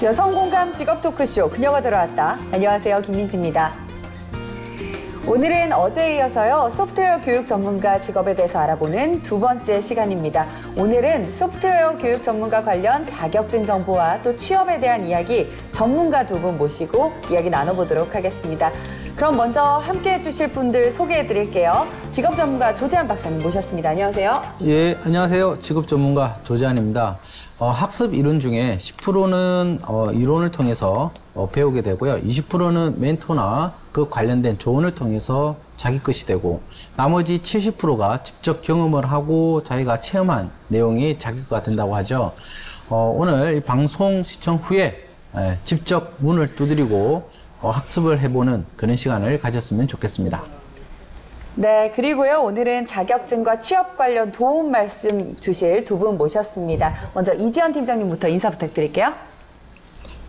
여성 공감 직업 토크쇼 그녀가 돌아왔다. 안녕하세요, 김민지입니다. 오늘은 어제에 이어서요, 소프트웨어 교육 전문가 직업에 대해서 알아보는 두 번째 시간입니다. 오늘은 소프트웨어 교육 전문가 관련 자격증 정보와 또 취업에 대한 이야기, 전문가 두 분 모시고 이야기 나눠보도록 하겠습니다. 그럼 먼저 함께 해주실 분들 소개해 드릴게요. 직업 전문가 조재한 박사님 모셨습니다. 안녕하세요. 예, 안녕하세요. 직업 전문가 조재한입니다. 학습 이론 중에 10%는 이론을 통해서 배우게 되고요. 20%는 멘토나 그 관련된 조언을 통해서 자기 것이 되고, 나머지 70%가 직접 경험을 하고 자기가 체험한 내용이 자기 거가 된다고 하죠. 오늘 이 방송 시청 후에 직접 문을 두드리고 학습을 해보는 그런 시간을 가졌으면 좋겠습니다. 네, 그리고요, 오늘은 자격증과 취업 관련 도움 말씀 주실 두 분 모셨습니다. 먼저 이지연 팀장님부터 인사 부탁드릴게요.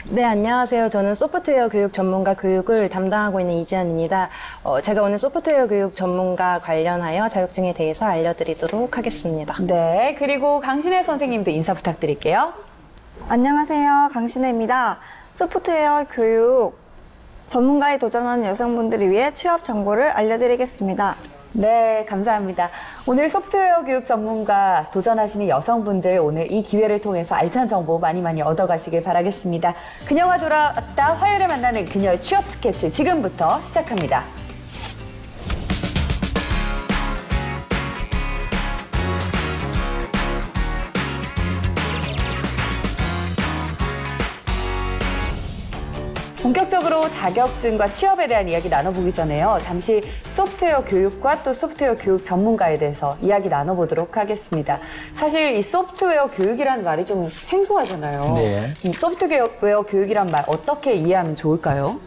네, 안녕하세요. 저는 소프트웨어 교육 전문가 교육을 담당하고 있는 이지연입니다. 제가 오늘 소프트웨어 교육 전문가 관련하여 자격증에 대해서 알려드리도록 하겠습니다. 네, 그리고 강신혜 선생님도 인사 부탁드릴게요. 안녕하세요. 강신혜입니다. 소프트웨어 교육 전문가에 도전하는 여성분들을 위해 취업 정보를 알려드리겠습니다. 네, 감사합니다. 오늘 소프트웨어 교육 전문가 도전하시는 여성분들, 오늘 이 기회를 통해서 알찬 정보 많이 얻어가시길 바라겠습니다. 그녀가 돌아왔다, 화요일에 만나는 그녀의 취업 스케치 지금부터 시작합니다. 본격적으로 자격증과 취업에 대한 이야기 나눠보기 전에요, 잠시 소프트웨어 교육과 또 소프트웨어 교육 전문가에 대해서 이야기 나눠보도록 하겠습니다. 사실 이 소프트웨어 교육이라는 말이 좀 생소하잖아요. 네. 소프트웨어 교육이란 말 어떻게 이해하면 좋을까요?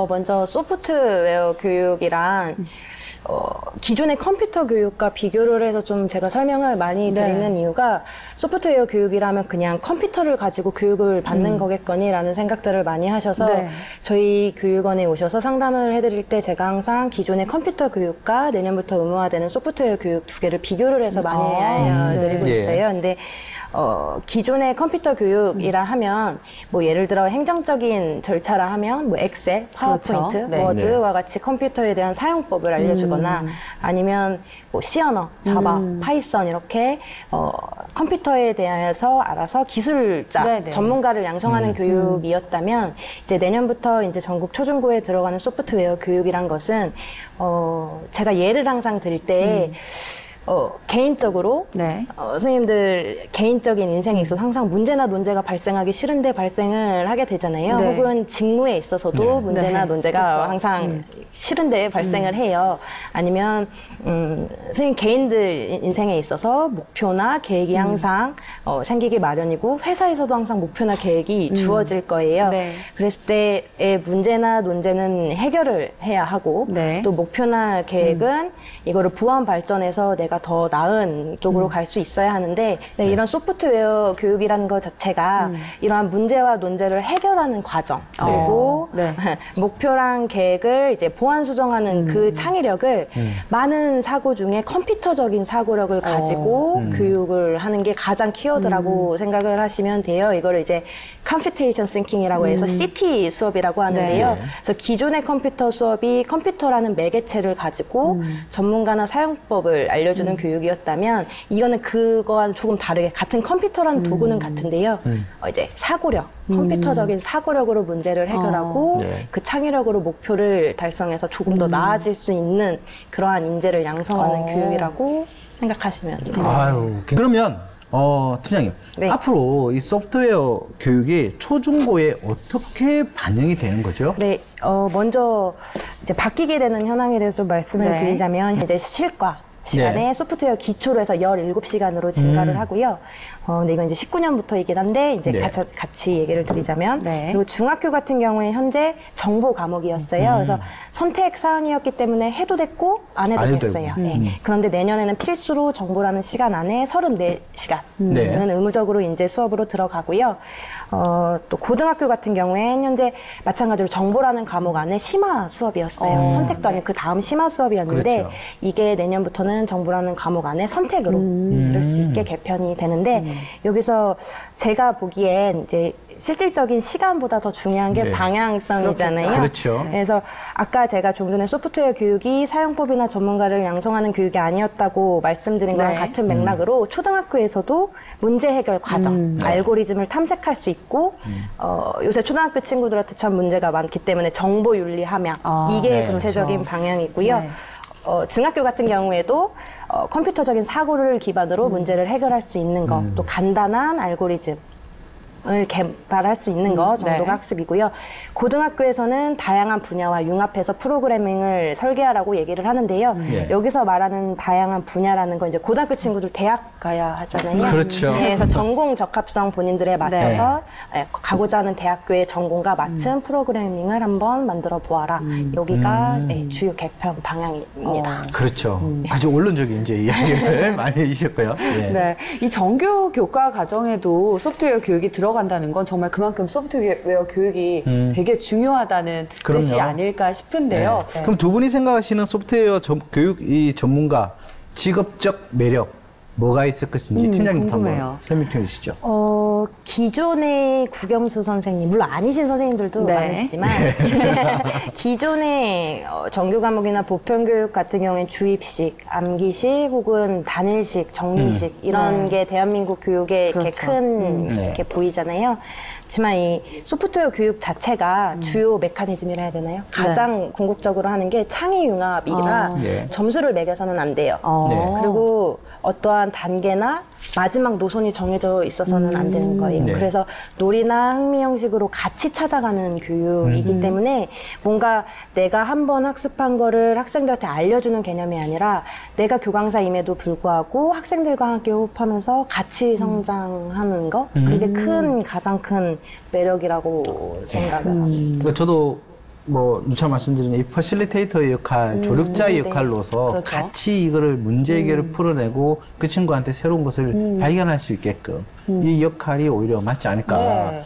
먼저 소프트웨어 교육이란 기존의 컴퓨터 교육과 비교를 해서 좀 제가 설명을 많이 드리는 이유가, 소프트웨어 교육이라면 그냥 컴퓨터를 가지고 교육을 받는 거겠거니라는 생각들을 많이 하셔서 저희 교육원에 오셔서 상담을 해드릴 때 제가 항상 기존의 컴퓨터 교육과 내년부터 의무화되는 소프트웨어 교육 두 개를 비교를 해서 많이 알려드리고 있어요. 근데 기존의 컴퓨터 교육이라 하면 뭐 예를 들어 행정적인 절차라 하면 뭐 엑셀, 파워포인트, 그렇죠. 워드와 같이 컴퓨터에 대한 사용법을 알려주거나 아니면 뭐 C 언어, 자바, 파이썬 이렇게 컴퓨터에 대해서 알아서 기술자, 전문가를 양성하는 교육이었다면, 이제 내년부터 이제 전국 초중고에 들어가는 소프트웨어 교육이란 것은 제가 예를 항상 드릴 때 개인적으로 선생님들 개인적인 인생에 있어서 항상 문제나 논제가 발생하기 싫은데 발생을 하게 되잖아요. 혹은 직무에 있어서도 문제나 논제가 항상 싫은데 발생을 해요. 아니면 선생님 개인들 인생에 있어서 목표나 계획이 항상 생기기 마련이고, 회사에서도 항상 목표나 계획이 주어질 거예요. 그랬을 때의 문제나 논제는 해결을 해야 하고, 또 목표나 계획은 이거를 보완 발전해서 내가 더 나은 쪽으로 갈 수 있어야 하는데, 이런 소프트웨어 교육이라는 것 자체가 이러한 문제와 논제를 해결하는 과정, 그리고 목표랑 계획을 이제 보완 수정하는 그 창의력을 많은 사고 중에 컴퓨터적인 사고력을 가지고 교육을 하는 게 가장 키워드라고 생각을 하시면 돼요. 이거를 이제 컴퓨테이션 싱킹이라고 해서 CT 수업이라고 하는데요. 그래서 기존의 컴퓨터 수업이 컴퓨터라는 매개체를 가지고 전문가나 사용법을 알려주는 교육이었다면, 이거는 그거와는 조금 다르게 같은 컴퓨터라는 도구는 같은데요. 이제 사고력, 컴퓨터적인 사고력으로 문제를 해결하고 그 창의력으로 목표를 달성해서 조금 더 나아질 수 있는 그러한 인재를 양성하는 교육이라고 생각하시면 돼요. 아유, 그러면 팀장님, 앞으로 이 소프트웨어 교육이 초중고에 어떻게 반영이 되는 거죠? 네, 먼저 이제 바뀌게 되는 현황에 대해서 좀 말씀을 드리자면, 이제 실과 시간에 소프트웨어 기초로 해서 17시간으로 증가를 하고요. 근데 이건 이제 19년부터이긴 한데, 이제 같이 얘기를 드리자면, 그리고 중학교 같은 경우에 현재 정보 과목이었어요. 그래서 선택 사항이었기 때문에 해도 됐고 안 해도 됐어요. 그런데 내년에는 필수로 정보라는 시간 안에 34시간은 의무적으로 이제 수업으로 들어가고요. 또 고등학교 같은 경우엔 현재 마찬가지로 정보라는 과목 안에 심화 수업이었어요. 선택도 아니고 그 다음 심화 수업이었는데, 이게 내년부터는 정보는 정보라는 과목 안에 선택으로 들을 수 있게 개편이 되는데 여기서 제가 보기엔 이제 실질적인 시간보다 더 중요한 게 네. 방향성이잖아요. 그렇죠. 그래서 아까 제가 좀 전에 소프트웨어 교육이 사용법이나 전문가를 양성하는 교육이 아니었다고 말씀드린 거랑 네. 같은 맥락으로 초등학교에서도 문제 해결 과정, 알고리즘을 탐색할 수 있고 요새 초등학교 친구들한테 참 문제가 많기 때문에 정보 윤리 함양 이게 네. 구체적인 그렇죠. 방향이고요. 네. 중학교 같은 경우에도 컴퓨터적인 사고를 기반으로 문제를 해결할 수 있는 거, 또 간단한 알고리즘 을 개발할 수 있는 거 정도가 네. 학습이고요. 고등학교에서는 다양한 분야와 융합해서 프로그래밍을 설계하라고 얘기를 하는데요. 네. 여기서 말하는 다양한 분야라는 건 이제 고등학교 친구들 대학 가야 하잖아요. 그렇죠. 네, 그래서 전공 적합성 본인들에 맞춰서 가고자 하는 대학교의 전공과 맞춘 프로그래밍을 한번 만들어 보아라. 여기가 주요 개편 방향입니다. 그렇죠. 아주 원론적인 이제 이야기를 많이 해주셨고요. 예. 네, 이 정규 교과 과정에도 소프트웨어 교육이 들어간다는 건 정말 그만큼 소프트웨어 교육이 되게 중요하다는 그럼요. 뜻이 아닐까 싶은데요. 네. 그럼 두 분이 생각하시는 소프트웨어 교육 이 전문가 직업적 매력 뭐가 있을 것인지 팀장님부터 궁금해요. 한번 설명해 주시죠. 기존의 국영수 선생님, 물론 아니신 선생님들도 네. 많으시지만, 기존의 정규 과목이나 보편교육 같은 경우엔 주입식, 암기식, 혹은 단일식, 정리식, 이런 게 대한민국 교육에 이렇게 그렇죠. 큰, 이렇게 보이잖아요. 하지만 이 소프트웨어 교육 자체가 주요 메커니즘이라 해야 되나요? 가장 궁극적으로 하는 게 창의 융합이라 네. 점수를 매겨서는 안 돼요. 네. 그리고 어떠한 단계나 마지막 노선이 정해져 있어서는 안 되는 거예요. 네. 그래서 놀이나 흥미 형식으로 같이 찾아가는 교육이기 때문에 뭔가 내가 한 번 학습한 거를 학생들한테 알려주는 개념이 아니라 내가 교강사임에도 불구하고 학생들과 함께 호흡하면서 같이 성장하는 거 그게 가장 큰 매력이라고 생각을 합니다. 그러니까 저도 뭐 누차 말씀드린 이 퍼실리테이터의 역할, 조력자의 네. 역할로서 그렇죠. 같이 이거를 문제 해결을 풀어내고 그 친구한테 새로운 것을 발견할 수 있게끔 이 역할이 오히려 맞지 않을까. 네.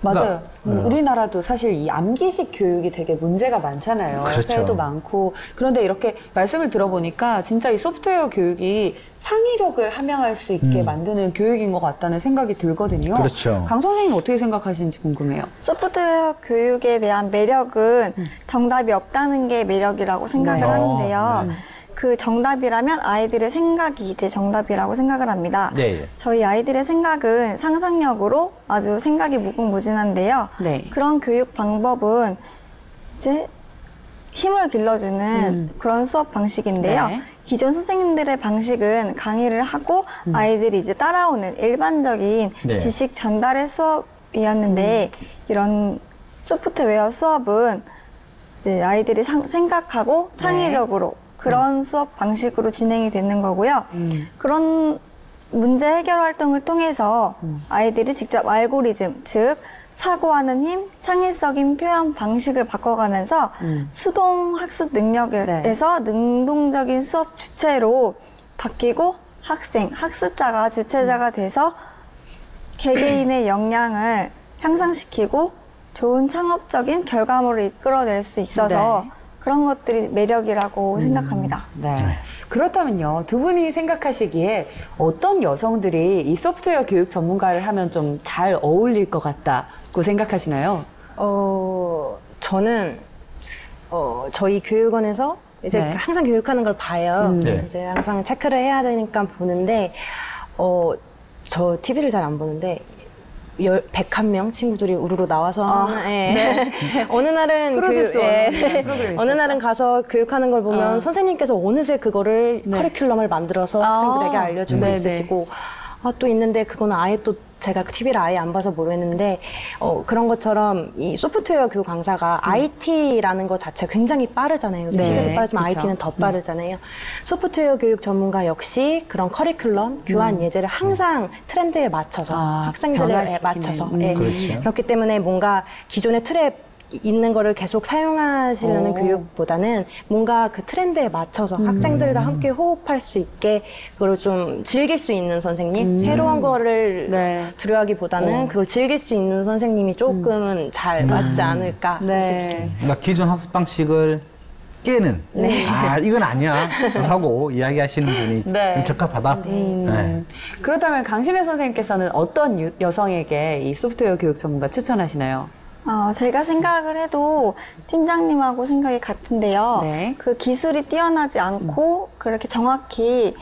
맞아요. 그러니까, 우리나라도 사실 이 암기식 교육이 되게 문제가 많잖아요. 그렇죠. 폐해도 많고. 그런데 이렇게 말씀을 들어보니까 진짜 이 소프트웨어 교육이 창의력을 함양할 수 있게 만드는 교육인 것 같다는 생각이 들거든요. 그렇죠. 강 선생님 어떻게 생각하시는지 궁금해요. 소프트웨어 교육에 대한 매력은 정답이 없다는 게 매력이라고 생각을 네. 하는데요. 그 정답이라면 아이들의 생각이 이제 정답이라고 생각을 합니다. 네. 저희 아이들의 생각은 상상력으로 아주 생각이 무궁무진한데요. 네. 그런 교육 방법은 이제 힘을 길러주는 그런 수업 방식인데요. 네. 기존 선생님들의 방식은 강의를 하고 아이들이 이제 따라오는 일반적인 네. 지식 전달의 수업이었는데 이런 소프트웨어 수업은 이제 아이들이 생각하고 창의적으로 그런 수업 방식으로 진행이 되는 거고요. 그런 문제 해결 활동을 통해서 아이들이 직접 알고리즘, 즉 사고하는 힘, 창의적인 표현 방식을 바꿔가면서 수동 학습 능력에서 능동적인 수업 주체로 바뀌고 학습자가 주체자가 돼서 개개인의 역량을 향상시키고 좋은 창업적인 결과물을 이끌어낼 수 있어서 그런 것들이 매력이라고 생각합니다. 네. 그렇다면요, 두 분이 생각하시기에 어떤 여성들이 이 소프트웨어 교육 전문가를 하면 좀 잘 어울릴 것 같다고 생각하시나요? 저는 저희 교육원에서 이제 네. 항상 교육하는 걸 봐요. 네. 이제 항상 체크를 해야 되니까 보는데 저 TV를 잘 안 보는데 101명 친구들이 우르르 나와서 예. 어느 날은 프로듀서 예. 프로그램이 어느 있었죠. 날은 가서 교육하는 걸 보면 선생님께서 어느새 그거를 커리큘럼을 만들어서 학생들에게 알려주고 네네. 있으시고 또 있는데 그거는 아예 또 제가 TV를 아예 안 봐서 모르겠는데 그런 것처럼 이 소프트웨어 교육 강사가 IT라는 것 자체가 굉장히 빠르잖아요. 요즘 네, 시대도 빠르지만 그렇죠. IT는 더 빠르잖아요. 소프트웨어 교육 전문가 역시 그런 커리큘럼, 교환 예제를 항상 트렌드에 맞춰서 학생들에 변화시키는. 맞춰서 예. 그렇죠. 그렇기 때문에 뭔가 기존의 틀에 있는 거를 계속 사용하시려는 교육보다는 뭔가 그 트렌드에 맞춰서 학생들과 함께 호흡할 수 있게 그걸 좀 즐길 수 있는 선생님, 새로운 거를 네. 두려워하기보다는 그걸 즐길 수 있는 선생님이 조금은 잘 맞지 않을까 네. 싶습니다. 그러니까 기존 학습 방식을 깨는 이건 아니야 하고 이야기하시는 분이 네. 좀 적합하다. 네. 그렇다면 강신혜 선생님께서는 어떤 여성에게 이 소프트웨어 교육 전문가 추천하시나요? 제가 생각을 해도 팀장님하고 생각이 같은데요. 네. 그 기술이 뛰어나지 않고 그렇게 정확히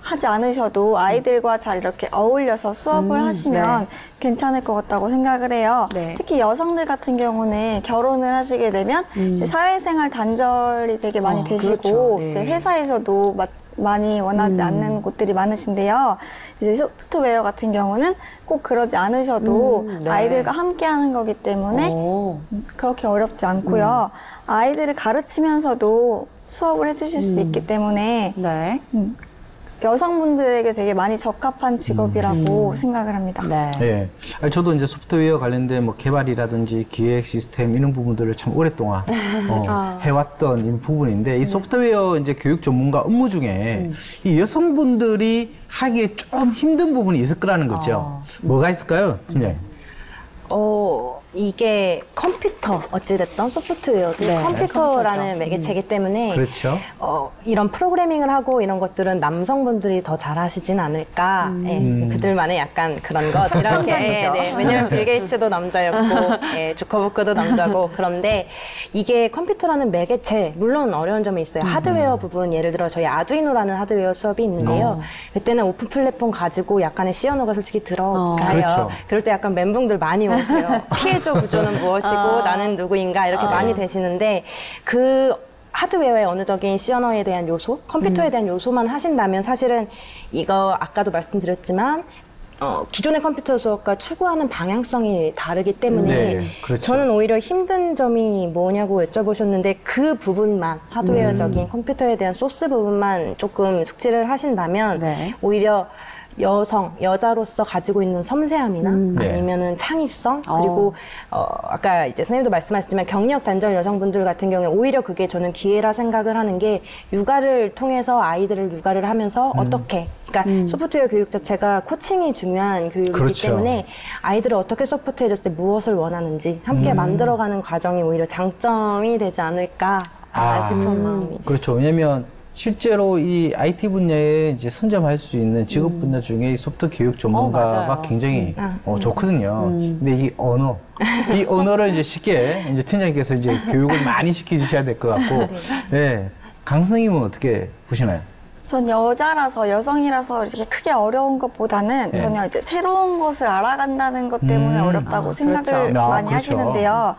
하지 않으셔도 아이들과 잘 이렇게 어울려서 수업을 하시면 괜찮을 것 같다고 생각을 해요. 네. 특히 여성들 같은 경우는 결혼을 하시게 되면 이제 사회생활 단절이 되게 많이 되시고 그렇죠. 네. 이제 회사에서도 많이 원하지 않는 곳들이 많으신데요. 이제 소프트웨어 같은 경우는 꼭 그러지 않으셔도 네. 아이들과 함께 하는 거기 때문에 그렇게 어렵지 않고요. 아이들을 가르치면서도 수업을 해주실 수 있기 때문에 네. 여성분들에게 되게 많이 적합한 직업이라고 생각을 합니다. 네. 예. 아니, 저도 이제 소프트웨어 관련된 뭐 개발이라든지 기획 시스템 이런 부분들을 참 오랫동안 해왔던 이 부분인데 이 소프트웨어 이제 교육 전문가 업무 중에 이 여성분들이 하기에 좀 힘든 부분이 있을 거라는 거죠. 뭐가 있을까요, 팀장님? 이게 컴퓨터, 어찌됐든 소프트웨어도 네, 컴퓨터라는 매개체이기 때문에 그렇죠. 이런 프로그래밍을 하고 이런 것들은 남성분들이 더 잘하시진 않을까. 예, 그들만의 약간 그런 것. 이렇게. 네, 왜냐면 빌 게이츠도 남자였고, 예, 주커버크도 남자고. 그런데 이게 컴퓨터라는 매개체, 물론 어려운 점이 있어요. 하드웨어 부분, 예를 들어 저희 아두이노라는 하드웨어 수업이 있는데요. 그때는 오픈 플랫폼 가지고 약간의 시어너가 솔직히 들어가요. 그렇죠. 그럴 때 약간 멘붕들 많이 오세요. 피해줘 구조는 무엇이고 나는 누구인가 이렇게 많이 되시는데 그 하드웨어의 어느적인 시어너에 대한 요소, 컴퓨터에 대한 요소만 하신다면 사실은 이거 아까도 말씀드렸지만 기존의 컴퓨터 수업과 추구하는 방향성이 다르기 때문에 네, 그렇죠. 저는 오히려 힘든 점이 뭐냐고 여쭤보셨는데 그 부분만 하드웨어적인 컴퓨터에 대한 소스 부분만 조금 숙지를 하신다면 네. 오히려 여자로서 가지고 있는 섬세함이나 네. 아니면은 창의성 그리고 아까 이제 선생님도 말씀하셨지만 경력 단절 여성분들 같은 경우에 오히려 그게 저는 기회라 생각을 하는 게 육아를 통해서 아이들을 육아를 하면서 어떻게 그러니까 소프트웨어 교육 자체가 코칭이 중요한 교육이기 그렇죠. 때문에 아이들을 어떻게 서포트해줬을 때 무엇을 원하는지 함께 만들어가는 과정이 오히려 장점이 되지 않을까 싶은 마음이 있어요. 그렇죠. 왜냐면 실제로 이 IT 분야에 이제 선점할 수 있는 직업 분야 중에 이 소프트 교육 전문가가 맞아요. 굉장히 좋거든요. 근데 이 언어를 이제 쉽게 이제 팀장님께서 이제 교육을 많이 시켜주셔야 될 것 같고, 네. 강 선생님은 어떻게 보시나요? 전 여자라서 여성이라서 이렇게 크게 어려운 것보다는 네. 전혀 이제 새로운 것을 알아간다는 것 때문에 어렵다고 생각을 그렇죠. 많이 그렇죠. 하시는데요.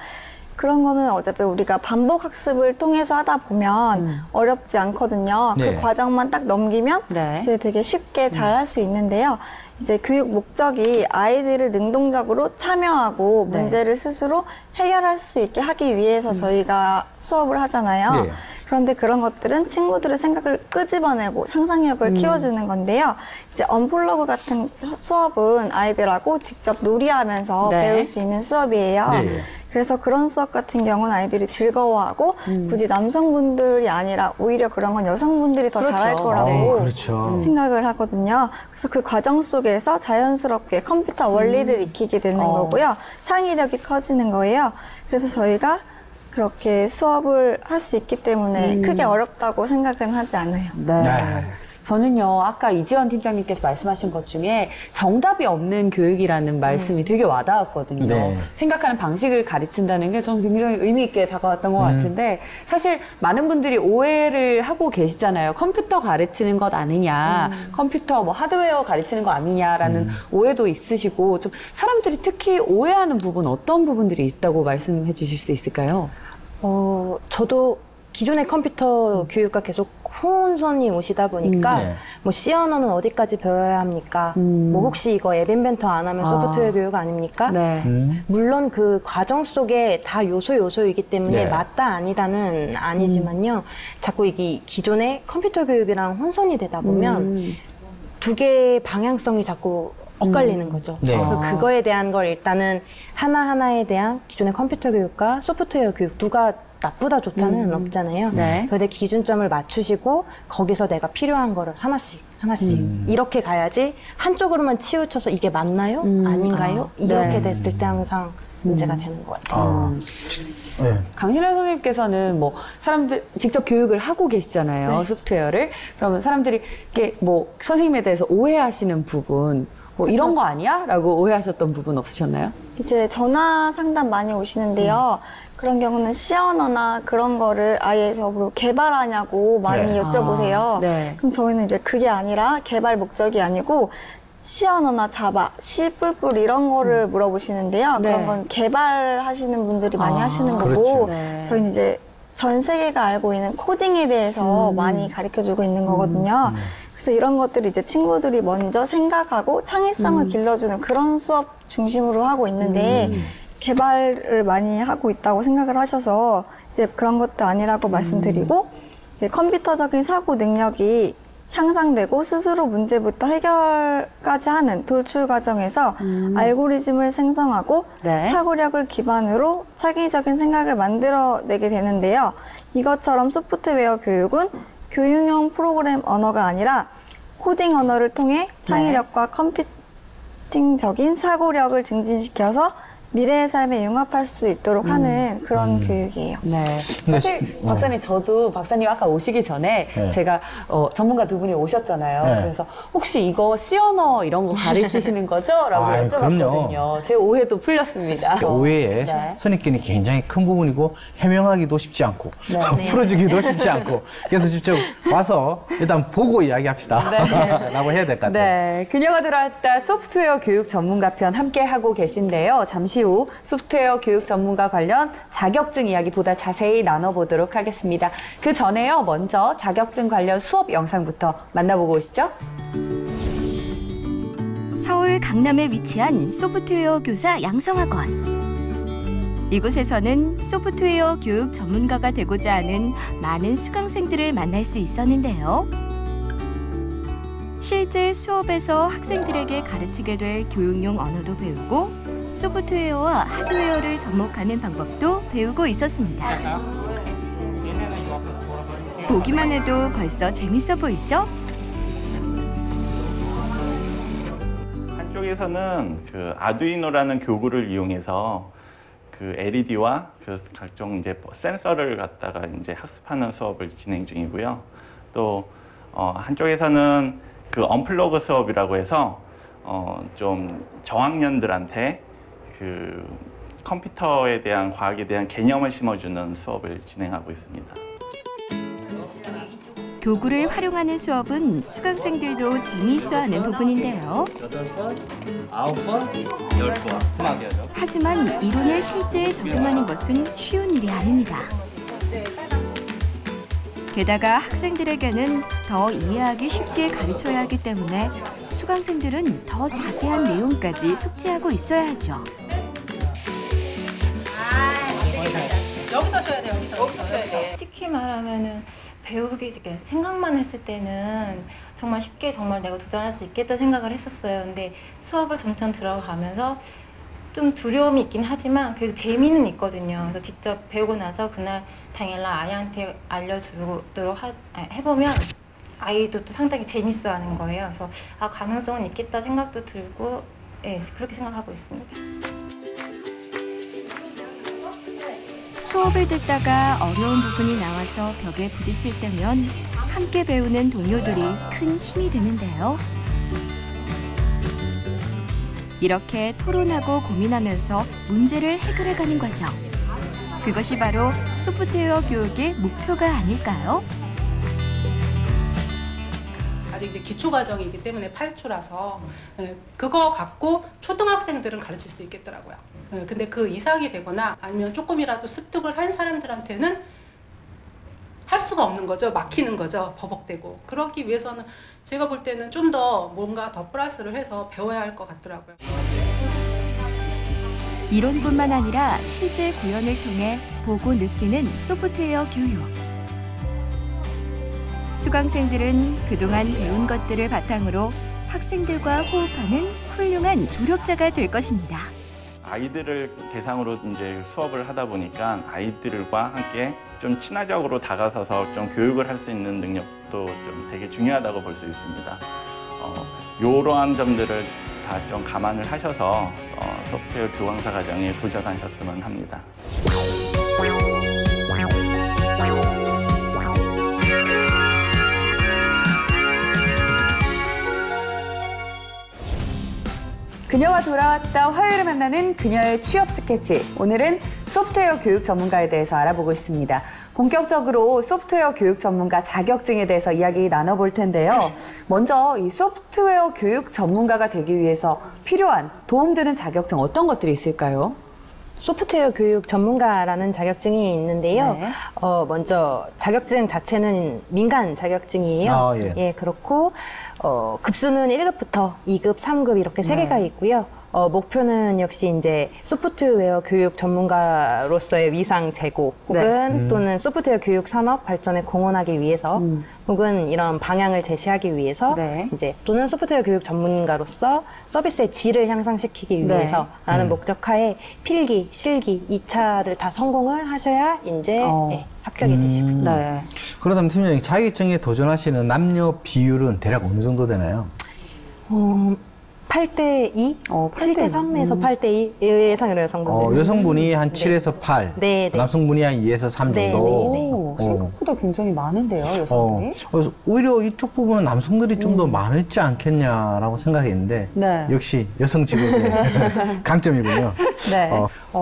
그런 거는 어차피 우리가 반복 학습을 통해서 하다 보면 어렵지 않거든요. 네. 그 과정만 딱 넘기면 네. 이제 되게 쉽게 잘 할 수 있는데요. 이제 교육 목적이 아이들을 능동적으로 참여하고 네. 문제를 스스로 해결할 수 있게 하기 위해서 저희가 수업을 하잖아요. 네. 그런데 그런 것들은 친구들의 생각을 끄집어내고 상상력을 키워주는 건데요. 이제 언플러그 같은 수업은 아이들하고 직접 놀이하면서 네. 배울 수 있는 수업이에요. 네. 그래서 그런 수업 같은 경우는 아이들이 즐거워하고 굳이 남성분들이 아니라 오히려 그런 건 여성분들이 더 그렇죠. 잘할 거라고 그렇죠. 생각을 하거든요. 그래서 그 과정 속에서 자연스럽게 컴퓨터 원리를 익히게 되는 거고요. 창의력이 커지는 거예요. 그래서 저희가 그렇게 수업을 할 수 있기 때문에 크게 어렵다고 생각은 하지 않아요. 네. 네. 저는요, 아까 이지원 팀장님께서 말씀하신 것 중에 정답이 없는 교육이라는 말씀이 되게 와닿았거든요. 네. 생각하는 방식을 가르친다는 게 저는 굉장히 의미 있게 다가왔던 것 같은데, 사실 많은 분들이 오해를 하고 계시잖아요. 컴퓨터 가르치는 것 아니냐, 컴퓨터 뭐 하드웨어 가르치는 거 아니냐라는 오해도 있으시고, 좀 사람들이 특히 오해하는 부분 어떤 부분들이 있다고 말씀해 주실 수 있을까요? 저도 기존의 컴퓨터 교육과 계속 혼선이 오시다 보니까 네. 뭐 C 언어는 어디까지 배워야 합니까? 뭐 혹시 이거 앱 인벤터 안 하면 소프트웨어 교육 아닙니까? 네. 물론 그 과정 속에 다 요소이기 때문에 네. 맞다 아니다는 아니지만요. 자꾸 이게 기존의 컴퓨터 교육이랑 혼선이 되다 보면 두 개의 방향성이 자꾸 엇갈리는 거죠. 네. 그거에 대한 걸 일단은 하나하나에 대한 기존의 컴퓨터 교육과 소프트웨어 교육 누가 나쁘다 좋다는 없잖아요. 네. 그런데 기준점을 맞추시고 거기서 내가 필요한 거를 하나씩 이렇게 가야지 한쪽으로만 치우쳐서 이게 맞나요? 아닌가요? 이렇게 네. 됐을 때 항상 문제가 되는 것 같아요. 네. 강신혜 선생님께서는 뭐 사람들 직접 교육을 하고 계시잖아요. 소프트웨어를. 그러면 사람들이 이렇게 뭐 선생님에 대해서 오해하시는 부분 뭐 이런 거 아니야? 라고 오해하셨던 부분 없으셨나요? 이제 전화 상담 많이 오시는데요. 그런 경우는 C언어나 그런 거를 아예 저로 개발하냐고 많이 네. 여쭤보세요. 네. 그럼 저희는 이제 그게 아니라 개발 목적이 아니고 C언어나 자바, C++ 이런 거를 물어보시는데요. 네. 그런 건 개발하시는 분들이 많이 하시는 거고 그렇죠. 네. 저희는 이제 전 세계가 알고 있는 코딩에 대해서 많이 가르쳐주고 있는 거거든요. 그래서 이런 것들을 이제 친구들이 먼저 생각하고 창의성을 길러주는 그런 수업 중심으로 하고 있는데 개발을 많이 하고 있다고 생각을 하셔서 이제 그런 것도 아니라고 말씀드리고 이제 컴퓨터적인 사고 능력이 향상되고 스스로 문제부터 해결까지 하는 돌출 과정에서 알고리즘을 생성하고 네. 사고력을 기반으로 창의적인 생각을 만들어내게 되는데요. 이것처럼 소프트웨어 교육은 교육용 프로그램 언어가 아니라 코딩 언어를 통해 창의력과 컴퓨팅적인 사고력을 증진시켜서 미래의 삶에 융합할 수 있도록 하는 그런 교육이에요. 네. 근데 사실 박사님 저도 박사님 아까 오시기 전에 네. 제가 전문가 두 분이 오셨잖아요. 네. 그래서 혹시 이거 C언어 이런 거 가르치시는 거죠? 라고 아이, 여쭤봤거든요. 제 오해도 풀렸습니다. 오해의 네. 선입견이 굉장히 큰 부분이고 해명하기도 쉽지 않고 풀어주기도 쉽지 않고 그래서 직접 와서 일단 보고 이야기합시다 라고 해야 될 것 같아요. 네, 그녀가 들어왔다 소프트웨어 교육 전문가 편 함께 하고 계신데요. 잠시 후 소프트웨어 교육 전문가 관련 자격증 이야기 보다 자세히 나눠보도록 하겠습니다. 그 전에요, 먼저 자격증 관련 수업 영상부터 만나보고 오시죠. 서울 강남에 위치한 소프트웨어 교사 양성학원. 이곳에서는 소프트웨어 교육 전문가가 되고자 하는 많은 수강생들을 만날 수 있었는데요. 실제 수업에서 학생들에게 가르치게 될 교육용 언어도 배우고 소프트웨어와 하드웨어를 접목하는 방법도 배우고 있었습니다. 보기만 해도 벌써 재밌어 보이죠? 한쪽에서는 그 아두이노라는 교구를 이용해서 그 LED와 그 각종 이제 센서를 갖다가 이제 학습하는 수업을 진행 중이고요. 또 한쪽에서는 그 언플러그 수업이라고 해서 좀 저학년들한테 그 컴퓨터에 대한 과학에 대한 개념을 심어주는 수업을 진행하고 있습니다. 교구를 활용하는 수업은 수강생들도 재미있어하는 부분인데요. 하지만 이론을 실제에 적용하는 것은 쉬운 일이 아닙니다. 게다가 학생들에게는 더 이해하기 쉽게 가르쳐야 하기 때문에 수강생들은 더 자세한 내용까지 숙지하고 있어야 하죠. 여기서 쳐야 돼, 여기서 쳐야 돼. 쉽게 말하면은 배우기 생각만 했을 때는 정말 쉽게 정말 내가 도전할 수 있겠다 생각을 했었어요. 근데 수업을 점점 들어가면서 좀 두려움이 있긴 하지만 그래도 재미는 있거든요. 그래서 직접 배우고 나서 그날 당일날 아이한테 알려주도록 해보면 아이도 또 상당히 재밌어하는 거예요. 그래서 가능성은 있겠다 생각도 들고 네, 그렇게 생각하고 있습니다. 수업을 듣다가 어려운 부분이 나와서 벽에 부딪힐 때면 함께 배우는 동료들이 큰 힘이 되는데요. 이렇게 토론하고 고민하면서 문제를 해결해가는 과정. 그것이 바로 소프트웨어 교육의 목표가 아닐까요? 아직 이제 기초 과정이기 때문에 8초라서 그거 갖고 초등학생들은 가르칠 수 있겠더라고요. 근데 그 이상이 되거나 아니면 조금이라도 습득을 한 사람들한테는 할 수가 없는 거죠. 막히는 거죠. 버벅대고. 그러기 위해서는 제가 볼 때는 좀 더 뭔가 더 플러스를 해서 배워야 할 것 같더라고요. 이론뿐만 아니라 실제 구현을 통해 보고 느끼는 소프트웨어 교육. 수강생들은 그동안 배운 것들을 바탕으로 학생들과 호흡하는 훌륭한 조력자가 될 것입니다. 아이들을 대상으로 이제 수업을 하다 보니까 아이들과 함께 좀 친화적으로 다가서서 좀 교육을 할 수 있는 능력도 좀 되게 중요하다고 볼 수 있습니다. 이러한 점들을 다 좀 감안을 하셔서 소프트웨어 교광사 과정에 도전하셨으면 합니다. 그녀가 돌아왔다 화요일에 만나는 그녀의 취업 스케치. 오늘은 소프트웨어 교육 전문가에 대해서 알아보고 있습니다. 본격적으로 소프트웨어 교육 전문가 자격증에 대해서 이야기 나눠볼 텐데요. 먼저 이 소프트웨어 교육 전문가가 되기 위해서 필요한 도움되는 자격증 어떤 것들이 있을까요? 소프트웨어 교육 전문가라는 자격증이 있는데요. 네. 먼저 자격증 자체는 민간 자격증이에요. 아, 예. 예, 그렇고 급수는 1급부터 2급, 3급 이렇게 세 개가 있고요. 목표는 역시 이제 소프트웨어 교육 전문가로서의 위상 제고 혹은 또는 소프트웨어 교육 산업 발전에 공헌하기 위해서 혹은 이런 방향을 제시하기 위해서 이제 또는 소프트웨어 교육 전문가로서 서비스의 질을 향상시키기 위해서라는 목적하에 필기, 실기 2차를 다 성공을 하셔야 이제 합격이 되시고요. 네. 그렇다면 팀장님, 자격증에 도전하시는 남녀 비율은 대략 어느 정도 되나요? 8대2? 8대 7대3에서 8대2 예상으로 여성분들. 여성분이 한 7에서 8, 네, 네. 남성분이 한 2에서 3 네, 정도. 네, 네. 오, 생각보다 굉장히 많은데요, 여성분이. 그래서 오히려 이쪽 부분은 남성들이 좀 더 많을지 않겠냐라고 생각했는데 네. 역시 여성 직업의 강점이군요. 네.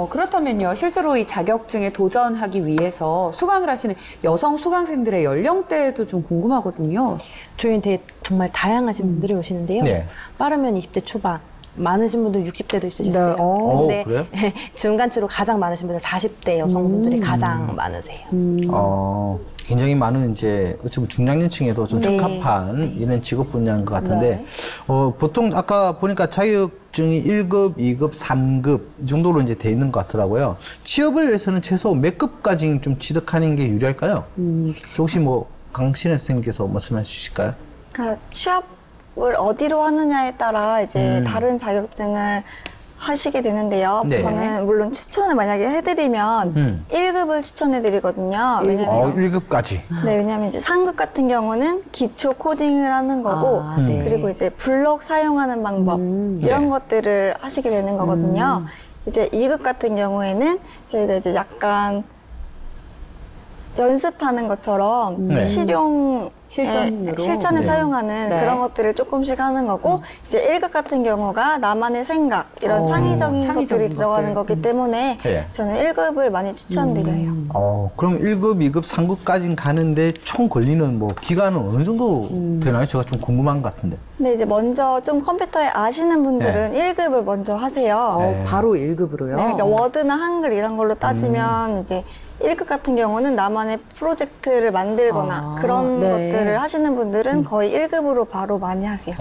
그렇다면요, 실제로 이 자격증에 도전하기 위해서 수강을 하시는 여성 수강생들의 연령대도 좀 궁금하거든요. 저희한테 정말 다양하신 분들이 오시는데요. 네. 빠르면 20대 초반, 많으신 분들 60대도 있으셨어요. 네. 그래요? 중간치로 가장 많으신 분들 40대 여성분들이 가장 많으세요. 굉장히 많은 이제 어쩌면 중장년층에도 좀 네. 적합한 이런 직업 분야인 것 같은데 보통 아까 보니까 자격증이 1급, 2급, 3급 이 정도로 이제 돼 있는 것 같더라고요. 취업을 위해서는 최소 몇 급까지 좀 취득하는 게 유리할까요? 혹시 뭐 강신혜 선생님께서 말씀해 주실까요? 그러니까 취업을 어디로 하느냐에 따라 이제 다른 자격증을 하시게 되는데요. 네. 저는 물론 추천을 만약에 해드리면 1급을 추천해드리거든요. 왜냐면 1급까지. 네, 왜냐하면 이제 상급 같은 경우는 기초 코딩을 하는 거고, 네. 그리고 이제 블록 사용하는 방법, 이런 것들을 하시게 되는 거거든요. 이제 2급 같은 경우에는 저희가 이제 약간 연습하는 것처럼 실전에 사용하는 그런 것들을 조금씩 하는 거고, 이제 1급 같은 경우가 나만의 생각, 이런 창의적인 것들이 들어가는 거기 때문에 저는 1급을 많이 추천드려요. 그럼 1급, 2급, 3급까지 가는데 총 걸리는 뭐 기간은 어느 정도 되나요? 제가 좀 궁금한 것 같은데. 근데 이제 먼저 좀 컴퓨터에 아시는 분들은 1급을 먼저 하세요. 바로 1급으로요? 네, 그러니까 워드나 한글 이런 걸로 따지면 이제 1급 같은 경우는 나만의 프로젝트를 만들거나 그런 것들을 하시는 분들은 거의 1급으로 바로 많이 하세요.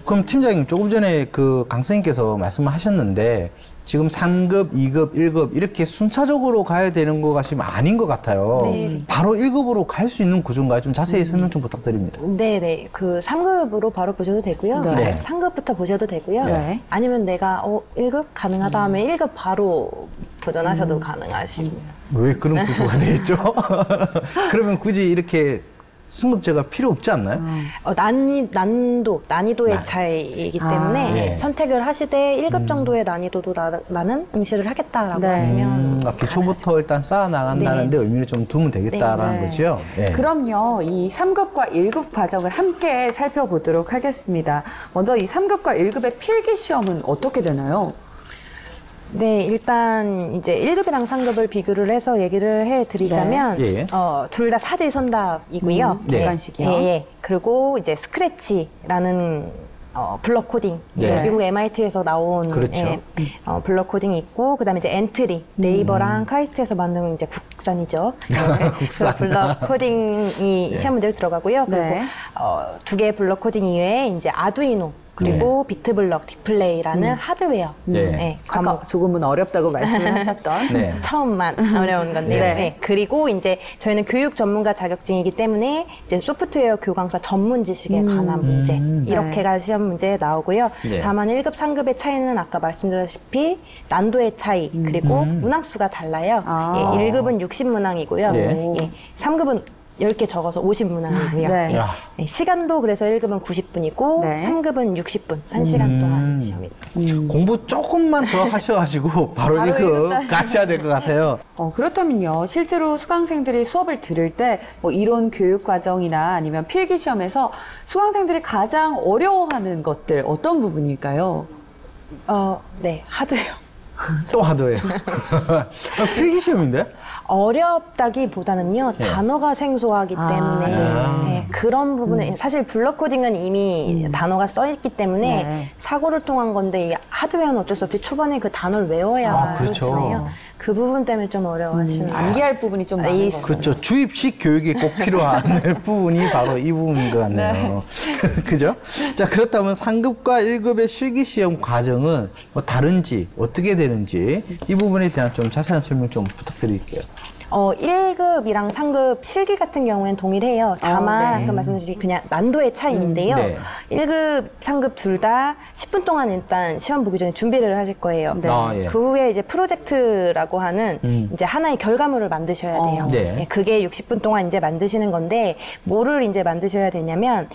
그럼 팀장님, 조금 전에 그 강 선생님께서 말씀하셨는데 지금 3급, 2급, 1급 이렇게 순차적으로 가야 되는 것 같으면 아닌 것 같아요. 네. 바로 1급으로 갈 수 있는 구조인가요? 좀 자세히 설명 좀 부탁드립니다. 네네. 그 3급으로 바로 보셔도 되고요. 네. 3급부터 보셔도 되고요. 네. 아니면 내가 1급 가능하다 하면 1급 바로 도전하셔도 가능하시고요. 왜 그런 구조가 돼 있죠? 그러면 굳이 이렇게 승급제가 필요 없지 않나요? 난이도의 차이이기 때문에 선택을 하시되 1급 정도의 난이도도 나는 응시를 하겠다라고 하시면 기초부터 일단 쌓아 나간다는데 의미를 좀 두면 되겠다라는 거죠. 네. 그럼요, 이 3급과 1급 과정을 함께 살펴보도록 하겠습니다. 먼저 이 3급과 1급의 필기 시험은 어떻게 되나요? 네, 일단 이제 1급이랑 3급을 비교를 해서 얘기를 해드리자면 둘 다 사지선답이고요. 객관식이요. 예. 그리고 이제 스크래치라는 블럭 코딩, 미국 MIT에서 나온 블럭 코딩이 있고, 그다음에 이제 엔트리, 네이버랑 카이스트에서 만든 이제 국산이죠. 국산. 블럭 코딩이 시험 문제로 들어가고요. 그리고 두 개의 블럭 코딩 이외에 이제 아두이노. 그리고 비트블럭 디플레이라는 하드웨어. 아까 조금은 어렵다고 말씀하셨던. 처음만 어려운 건데요. 그리고 이제 저희는 교육 전문가 자격증이기 때문에 이제 소프트웨어 교광사 전문 지식에 관한 문제. 이렇게가 시험 문제에 나오고요. 다만 1급, 3급의 차이는 아까 말씀드렸다시피 난도의 차이, 그리고 문항수가 달라요. 1급은 60문항이고요. 3급은 10개 적어서 50문항이고요. 네. 야. 네, 시간도 그래서 1급은 90분이고 네. 3급은 60분, 1시간 동안 시험입니다. 공부 조금만 더 하셔가지고 바로 이거 가셔야 될 것 같아요. 그렇다면요. 실제로 수강생들이 수업을 들을 때 뭐 이론 교육 과정이나 아니면 필기 시험에서 수강생들이 가장 어려워하는 것들 어떤 부분일까요? 네, 하드웨어. 또 하드웨어. 필기 시험인데? 어렵다기보다는요, 네. 단어가 생소하기 때문에 네, 그런 부분에 사실 블럭 코딩은 이미 단어가 써있기 때문에 네. 사고를 통한 건데 이 하드웨어는 어쩔 수 없이 초반에 그 단어를 외워야 그렇죠. 그렇잖아요. 그 부분 때문에 좀 어려워하시는 암기할 부분이 좀 많은 거죠. 그렇죠. 주입식 교육이 꼭 필요한 부분이 바로 이 부분인 것 같네요. 그죠? 자, 그렇다면 상급과 1급의 실기시험 과정은 뭐 다른지, 어떻게 되는지 이 부분에 대한 좀 자세한 설명 좀 부탁드릴게요. 1급이랑 상급 실기 같은 경우에는 동일해요. 다만 네. 아까 말씀드린 그냥 난도의 차이인데요. 네. 1급, 상급 둘 다 10분 동안 일단 시험 보기 전에 준비를 하실 거예요. 네. 예. 그 후에 이제 프로젝트라고 하는 이제 하나의 결과물을 만드셔야 돼요. 네. 예, 그게 60분 동안 이제 만드시는 건데 뭐를 이제 만드셔야 되냐면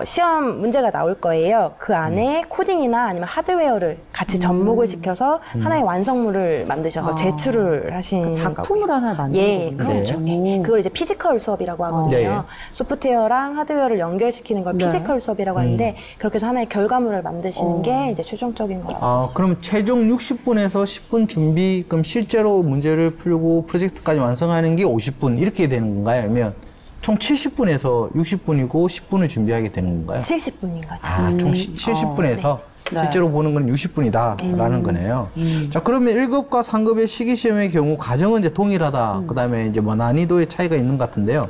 시험 문제가 나올 거예요. 그 안에 코딩이나 아니면 하드웨어를 같이 접목을 시켜서 하나의 완성물을 만드셔서 제출을 하시는 작품을 하나 만드는 예, 거군요. 그렇죠. 예. 그걸 이제 피지컬 수업이라고 하거든요. 네. 소프트웨어랑 하드웨어를 연결시키는 걸 네. 피지컬 수업이라고 하는데 그렇게 해서 하나의 결과물을 만드시는 게 이제 최종적인 거라고. 그럼 최종 60분에서 10분 준비, 그럼 실제로 문제를 풀고 프로젝트까지 완성하는 게 50분 이렇게 되는 건가요? 아니면 총 70분에서 60분이고 10분을 준비하게 되는 건가요? 70분인 거죠. 총 70분에서 실제로 보는 건 60분이다라는 거네요. 자, 그러면 1급과 상급의 실기시험의 경우 과정은 이제 동일하다. 그 다음에 이제 뭐 난이도의 차이가 있는 것 같은데요.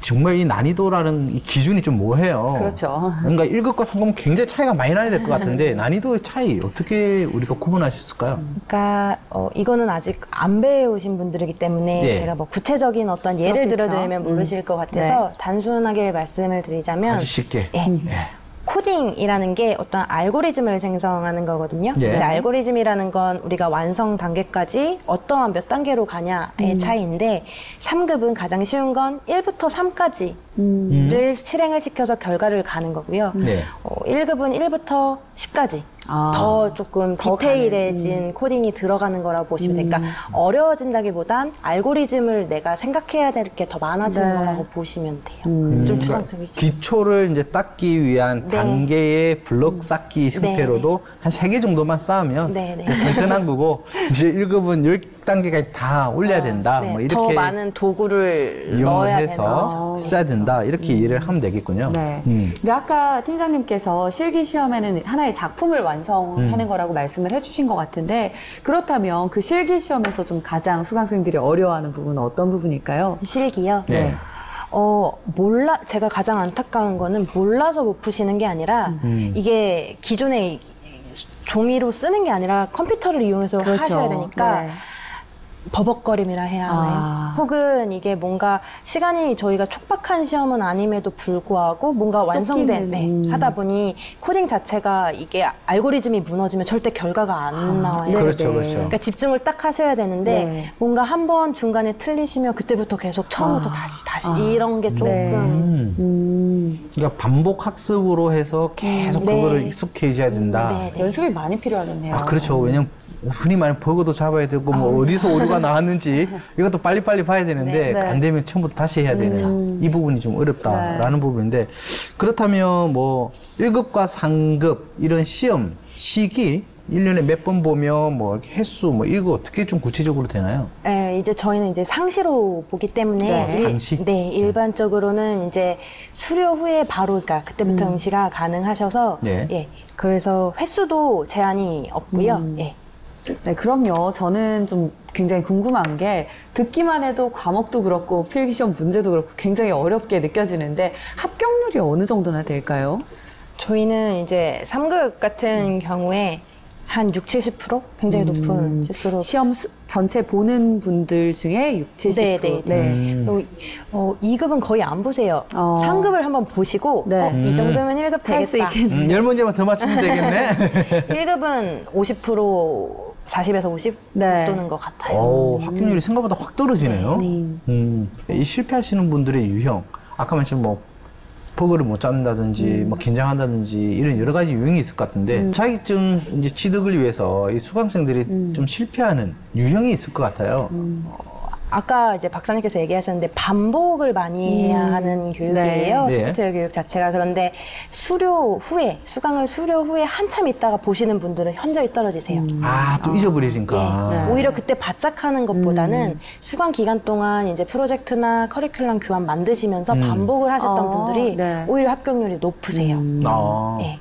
정말 이 난이도라는 이 기준이 좀 뭐해요. 그렇죠. 그러니까 1급과 상급은 굉장히 차이가 많이 나야 될 것 같은데 난이도의 차이 어떻게 우리가 구분할 수 있을까요? 그러니까 이거는 아직 안 배우신 분들이기 때문에 예. 제가 뭐 구체적인 어떤 예를 그렇겠죠. 들어드리면 모르실 것 같아서 단순하게 말씀을 드리자면 아주 쉽게. 예. 코딩이라는 게 어떤 알고리즘을 생성하는 거거든요. 예. 이제 알고리즘이라는 건 우리가 완성 단계까지 어떠한 몇 단계로 가냐의 차이인데 3급은 가장 쉬운 건 1부터 3까지를 실행을 시켜서 결과를 가는 거고요. 네. 1급은 1부터 10까지 더 조금 더 디테일해진 코딩이 들어가는 거라고 보시면 돼요. 그러니까 어려워진다기보단 알고리즘을 내가 생각해야 될 게 더 많아진 네. 거라고 보시면 돼요. 좀 추상적이죠. 기초를 이제 닦기 위한 네. 단계의 블록 쌓기 형태로도 한 3개 정도만 쌓으면 네, 네. 이제 튼튼한 거고 이제 1급은 10단계까지 다 올려야 된다. 네, 뭐 더 이렇게 많은 도구를 이용을 넣어야 해서 되는 거죠. 써야 된다. 이렇게 이해를 하면 되겠군요. 네. 근데 아까 팀장님께서 실기 시험에는 하나의 작품을 완성하는 거라고 말씀을 해주신 것 같은데 그렇다면 그 실기 시험에서 좀 가장 수강생들이 어려워하는 부분은 어떤 부분일까요? 실기요? 네. 제가 가장 안타까운 거는 몰라서 못 푸시는 게 아니라 이게 기존에 종이로 쓰는 게 아니라 컴퓨터를 이용해서 하셔야 되니까 네. 버벅거림이라 해야 하나요? 혹은 이게 뭔가 시간이 저희가 촉박한 시험은 아님에도 불구하고 뭔가 완성된 하다 보니 코딩 자체가 이게 알고리즘이 무너지면 절대 결과가 안 나와요. 그렇죠, 그렇죠. 그러니까 집중을 딱 하셔야 되는데 네. 뭔가 한 번 중간에 틀리시면 그때부터 계속 처음부터 다시 이런 게 조금 그러니까 반복 학습으로 해서 계속 네. 그거를 익숙해져야 된다. 네, 네. 연습이 많이 필요하겠네요. 그렇죠. 왜냐면 흔히 말하는 버그도 잡아야 되고 뭐 어디서 오류가 나왔는지 이것도 빨리빨리 봐야 되는데 네. 안 되면 처음부터 다시 해야 되는 이 부분이 좀 어렵다라는 부분인데 그렇다면 뭐 1급과 상급 이런 시험 시기 1년에 몇 번 보면 뭐 횟수 뭐 이거 어떻게 좀 구체적으로 되나요? 네, 이제 저희는 이제 상시로 보기 때문에 네, 상시? 네, 일반적으로는 이제 수료 후에 바로 그러니까 그때부터 응시가 가능하셔서 네. 예. 그래서 횟수도 제한이 없고요. 예. 네, 그럼요. 저는 좀 굉장히 궁금한 게 듣기만 해도 과목도 그렇고 필기시험 문제도 그렇고 굉장히 어렵게 느껴지는데 합격률이 어느 정도나 될까요? 저희는 이제 3급 같은 경우에 한 60-70% 굉장히 높은 지수로 시험 전체 보는 분들 중에 60-70%. 네, 네. 그리고 2급은 거의 안 보세요. 3급을 한번 보시고 네. 이 정도면 1급 할 수 되겠다. 있겠네요. 10문제만 더 맞추면 되겠네. 1급은 50% 40에서 50 네. 도는 것 같아요. 오, 합격률이 생각보다 확 떨어지네요. 이 실패하시는 분들의 유형, 아까 말씀 뭐 버거를 못 잡는다든지 뭐 긴장한다든지 이런 여러 가지 유형이 있을 것 같은데 자격증 이제 취득을 위해서 이 수강생들이 좀 실패하는 유형이 있을 것 같아요. 아까 이제 박사님께서 얘기하셨는데 반복을 많이 해야 하는 교육이에요. 네. 소프트웨어 교육 자체가. 그런데 수강을 수료 후에 한참 있다가 보시는 분들은 현저히 떨어지세요. 아, 또 잊어버리니까. 네. 오히려 그때 바짝하는 것보다는 수강 기간 동안 이제 프로젝트나 커리큘럼 교환 만드시면서 반복을 하셨던 분들이 네. 오히려 합격률이 높으세요. 아, 네.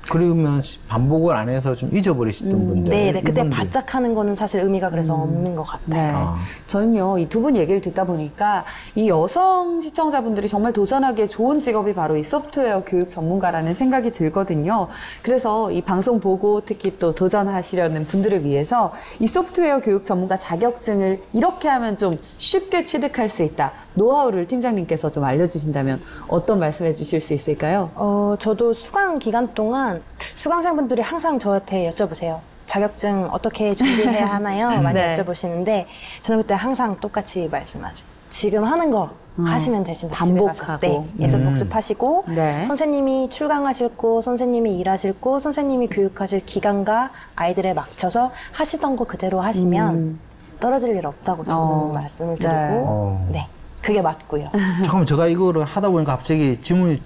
그러면 반복을 안 해서 좀 잊어버리시던 분들. 네, 그때 이분들. 바짝하는 거는 사실 의미가 그래서 없는 것 같아요. 네. 저는요, 이 두 분 얘기를 듣다 보니까 이 여성 시청자분들이 정말 도전하기에 좋은 직업이 바로 이 소프트웨어 교육 전문가라는 생각이 들거든요. 그래서 이 방송 보고 특히 또 도전하시려는 분들을 위해서 이 소프트웨어 교육 전문가 자격증을 이렇게 하면 좀 쉽게 취득할 수 있다. 노하우를 팀장님께서 좀 알려주신다면 어떤 말씀해 주실 수 있을까요? 저도 수강 기간 동안 수강생분들이 항상 저한테 여쭤보세요. 자격증 어떻게 준비해야 하나요? 많이 네. 여쭤보시는데 저는 그때 항상 똑같이 말씀하죠. 지금 하는 거 하시면 되신다. 반복하고. 네, 예습 복습하시고 네. 선생님이 출강하실 거, 선생님이 일하실 거, 선생님이 교육하실 기간과 아이들에 맞춰서 하시던 거 그대로 하시면 떨어질 일 없다고 저는 말씀을 드리고 네, 그게 맞고요. 잠깐만, 제가 이거를 하다 보니까 갑자기 질문이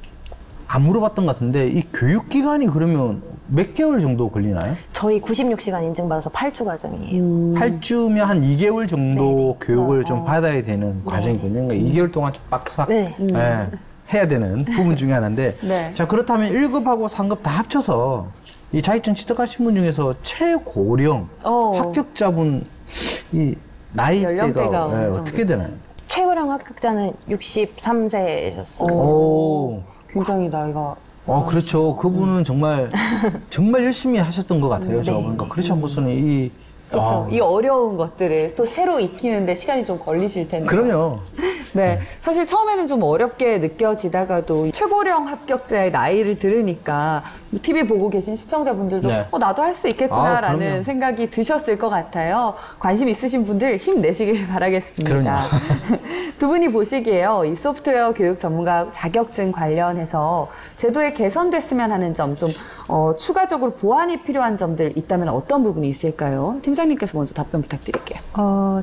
안 물어봤던 것 같은데 이 교육기간이 그러면 몇 개월 정도 걸리나요? 저희 96시간 인증받아서 8주 과정이에요. 8주면 한 2개월 정도 네네. 교육을 좀 받아야 되는 과정이거든요. 그러니까 2개월 동안 좀 빡싹 네. 해야 되는 부분 중에 하나인데 네. 자, 그렇다면 1급하고 3급 다 합쳐서 이 자격증 취득하신 분 중에서 최고령 합격자분 이 나이대가 연령대가 어느 정도? 어떻게 되나요? 최고령 합격자는 63세셨어요. 오. 굉장히 나이가 그렇죠. 그분은 정말 열심히 하셨던 것 같아요. 제가 보니까 그렇지 않고서는 이 그렇죠. 이 어려운 것들을 또 새로 익히는데 시간이 좀 걸리실 텐데. 그럼요. 네, 사실 처음에는 좀 어렵게 느껴지다가도 최고령 합격자의 나이를 들으니까 TV 보고 계신 시청자분들도 네. 나도 할 수 있겠구나라는 그럼요. 생각이 드셨을 것 같아요. 관심 있으신 분들 힘내시길 바라겠습니다. 두 분이 보시기에요. 이 소프트웨어 교육 전문가 자격증 관련해서 제도에 개선됐으면 하는 점, 좀 추가적으로 보완이 필요한 점들 있다면 어떤 부분이 있을까요? 팀장님께서 먼저 답변 부탁드릴게요.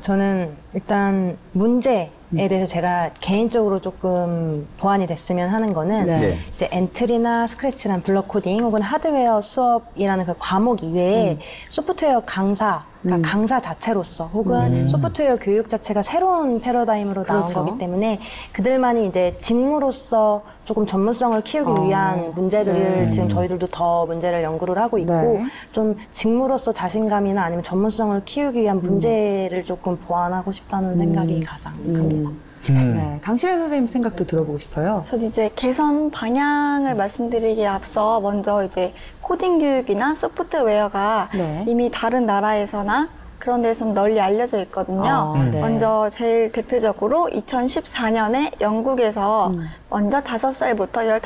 저는 일단 문제에 대해서 제가 개인적으로 조금 보완이 됐으면 하는 거는 네. 이제 엔트리나 스크래치란 블럭 코딩 혹은 하드웨어 수업이라는 그 과목 이외에 소프트웨어 강사, 그러니까 강사 자체로서 혹은 소프트웨어 교육 자체가 새로운 패러다임으로 나온 그렇죠. 거기 때문에 그들만이 이제 직무로서 조금 전문성을 키우기 위한 문제들을 지금 저희들도 더 문제를 연구를 하고 있고 네. 좀 직무로서 자신감이나 아니면 전문성을 키우기 위한 문제를 조금 보완하고 싶다는 생각이 가장 큽니다. 네, 강신혜 선생님 생각도 들어보고 싶어요. 저는 이제 개선 방향을 말씀드리기에 앞서 먼저 이제 코딩 교육이나 소프트웨어가 네. 이미 다른 나라에서나 그런 데서는 널리 알려져 있거든요. 네. 먼저 제일 대표적으로 2014년에 영국에서 먼저 5살부터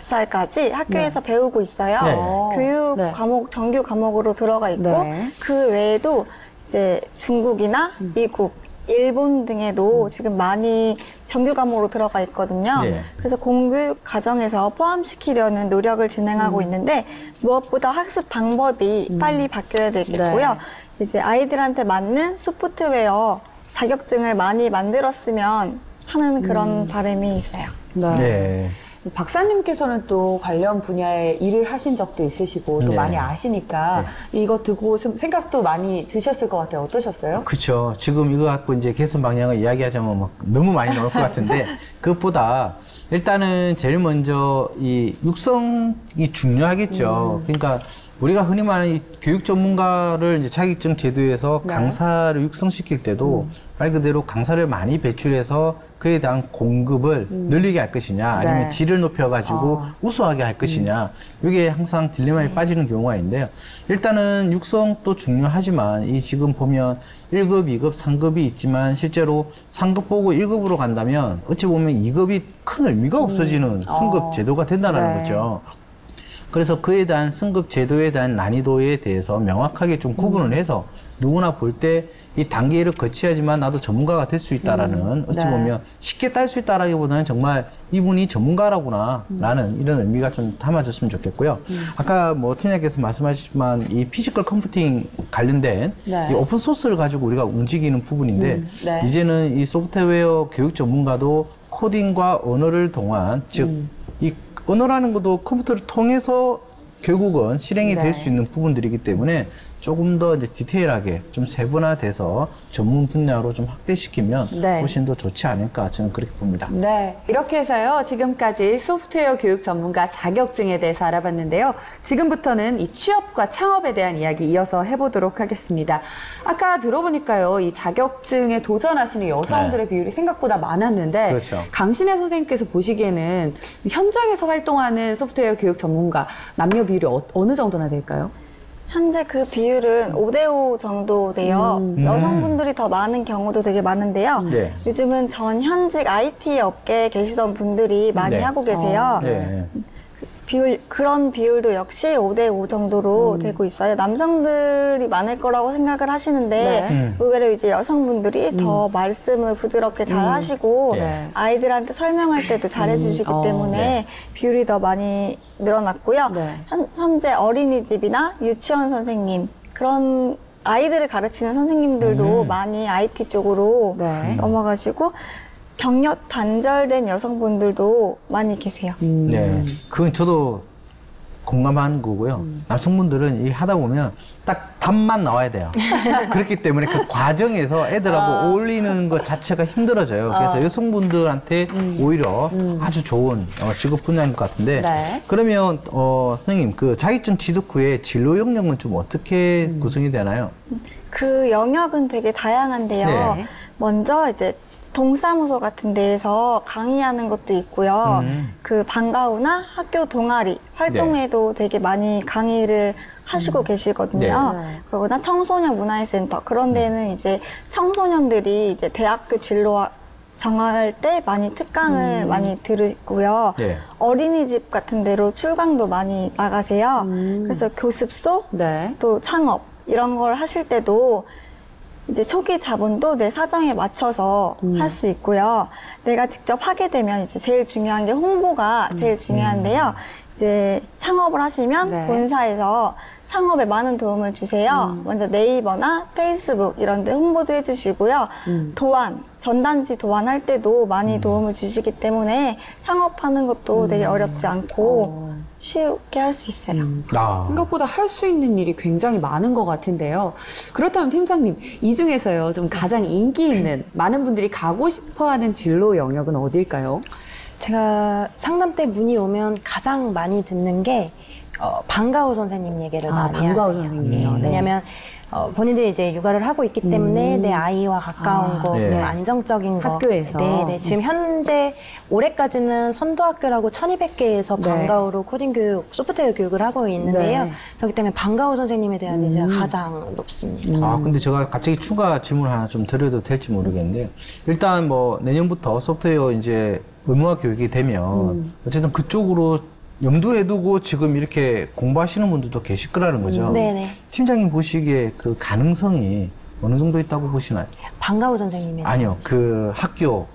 15살까지 학교에서 배우고 있어요. 네. 교육 네. 과목, 정규 과목으로 들어가 있고 네. 그 외에도 이제 중국이나 미국, 일본 등에도 지금 많이 정규 과목으로 들어가 있거든요. 네. 그래서 공교육 과정에서 포함시키려는 노력을 진행하고 있는데 무엇보다 학습 방법이 빨리 바뀌어야 되겠고요. 이제 아이들한테 맞는 소프트웨어 자격증을 많이 만들었으면 하는 그런 바람이 있어요. 네. 네. 박사님께서는 또 관련 분야에 일을 하신 적도 있으시고 또 네. 많이 아시니까 이거 듣고 생각도 많이 드셨을 것 같아요. 어떠셨어요? 그렇죠. 지금 이거 갖고 이제 개선 방향을 이야기하자면 막 너무 많이 나올 것 같은데 그것보다 일단은 제일 먼저 이 육성이 중요하겠죠. 그러니까 우리가 흔히 말하는 이 교육 전문가를 이제 자격증 제도에서 강사를 육성시킬 때도 말 그대로 강사를 많이 배출해서 그에 대한 공급을 늘리게 할 것이냐 아니면 질을 높여가지고 우수하게 할 것이냐 이게 항상 딜레마에 빠지는 경우가 있는데요. 일단은 육성도 중요하지만 이 지금 보면 1급, 2급, 3급이 있지만 실제로 3급 보고 1급으로 간다면 어찌 보면 2급이 큰 의미가 없어지는 승급 제도가 된다는 거죠. 그래서 그에 대한 승급 제도에 대한 난이도에 대해서 명확하게 좀 구분을 해서 누구나 볼 때 이 단계를 거쳐야지만 나도 전문가가 될 수 있다라는 어찌 보면 쉽게 딸 수 있다라기보다는 정말 이분이 전문가라구나라는 이런 의미가 좀 담아졌으면 좋겠고요. 아까 뭐 팀장께서 말씀하셨지만 이 피지컬 컴퓨팅 관련된 이 오픈 소스를 가지고 우리가 움직이는 부분인데 이제는 이 소프트웨어 교육 전문가도 코딩과 언어를 동한 즉 이 언어라는 것도 컴퓨터를 통해서 결국은 실행이 될 수 있는 부분들이기 때문에 조금 더 이제 디테일하게 좀 세분화돼서 전문 분야로 좀 확대시키면 훨씬 더 좋지 않을까 저는 그렇게 봅니다. 네, 이렇게 해서요. 지금까지 소프트웨어 교육 전문가 자격증에 대해서 알아봤는데요. 지금부터는 이 취업과 창업에 대한 이야기 이어서 해보도록 하겠습니다. 아까 들어보니까요. 이 자격증에 도전하시는 여성들의 비율이 생각보다 많았는데 그렇죠. 강신혜 선생님께서 보시기에는 현장에서 활동하는 소프트웨어 교육 전문가 남녀 비율이 어느 정도나 될까요? 현재 그 비율은 5대5 정도 돼요. 여성분들이 더 많은 경우도 되게 많은데요. 요즘은 전 현직 IT 업계에 계시던 분들이 많이 하고 계세요. 그런 비율도 역시 5대5 정도로 되고 있어요. 남성들이 많을 거라고 생각을 하시는데 의외로 이제 여성분들이 더 말씀을 부드럽게 잘 하시고 아이들한테 설명할 때도 잘 해주시기 때문에 비율이 더 많이 늘어났고요. 현재 어린이집이나 유치원 선생님 그런 아이들을 가르치는 선생님들도 많이 IT 쪽으로 넘어가시고 경력 단절된 여성분들도 많이 계세요. 네, 그건 저도 공감하는 거고요. 남성분들은 이 하다 보면 딱 답만 나와야 돼요. 그렇기 때문에 그 과정에서 애들하고 어울리는 것 자체가 힘들어져요. 그래서 여성분들한테 오히려 아주 좋은 직업 분야인 것 같은데 그러면 선생님 그 자격증 취득 후에 진로 영역은 좀 어떻게 구성이 되나요? 그 영역은 되게 다양한데요. 먼저 이제 동사무소 같은 데에서 강의하는 것도 있고요. 그 방과후나 학교 동아리 활동에도 되게 많이 강의를 하시고 계시거든요. 그러거나 청소년 문화센터 그런 데는 이제 청소년들이 이제 대학교 진로 정할 때 많이 특강을 많이 들으고요. 어린이집 같은 데로 출강도 많이 나가세요. 그래서 교습소, 또 창업 이런 걸 하실 때도 이제 초기 자본도 내 사정에 맞춰서 할 수 있고요. 내가 직접 하게 되면 이제 제일 중요한 게 홍보가 제일 중요한데요. 이제 창업을 하시면 본사에서 창업에 많은 도움을 주세요. 먼저 네이버나 페이스북 이런 데 홍보도 해주시고요. 도안, 전단지 도안할 때도 많이 도움을 주시기 때문에 창업하는 것도 되게 어렵지 않고 쉽게 할 수 있어요. 생각보다 할 수 있는 일이 굉장히 많은 것 같은데요. 그렇다면 팀장님, 이 중에서요, 좀 가장 인기 있는 많은 분들이 가고 싶어하는 진로 영역은 어딜까요? 제가 상담 때 문의 오면 가장 많이 듣는 게 방과후 선생님 얘기를 많이 방과후 하세요. 선생님이요. 왜냐하면 본인들이 이제 육아를 하고 있기 때문에 내 아이와 가까운 거, 그리고 안정적인 거. 학교에서. 지금 현재 올해까지는 선도학교라고 1200개에서 방과후로 코딩 교육, 소프트웨어 교육을 하고 있는데요. 그렇기 때문에 방과후 선생님에 대한 니즈가 가장 높습니다. 근데 제가 갑자기 추가 질문 하나 좀 드려도 될지 모르겠는데 일단 뭐 내년부터 소프트웨어 이제 의무화 교육이 되면 어쨌든 그쪽으로 염두에 두고 지금 이렇게 공부하시는 분들도 계실 거라는 거죠. 팀장님 보시기에 그 가능성이 어느 정도 있다고 보시나요? 방과후 선생님이 아니요, 그 학교에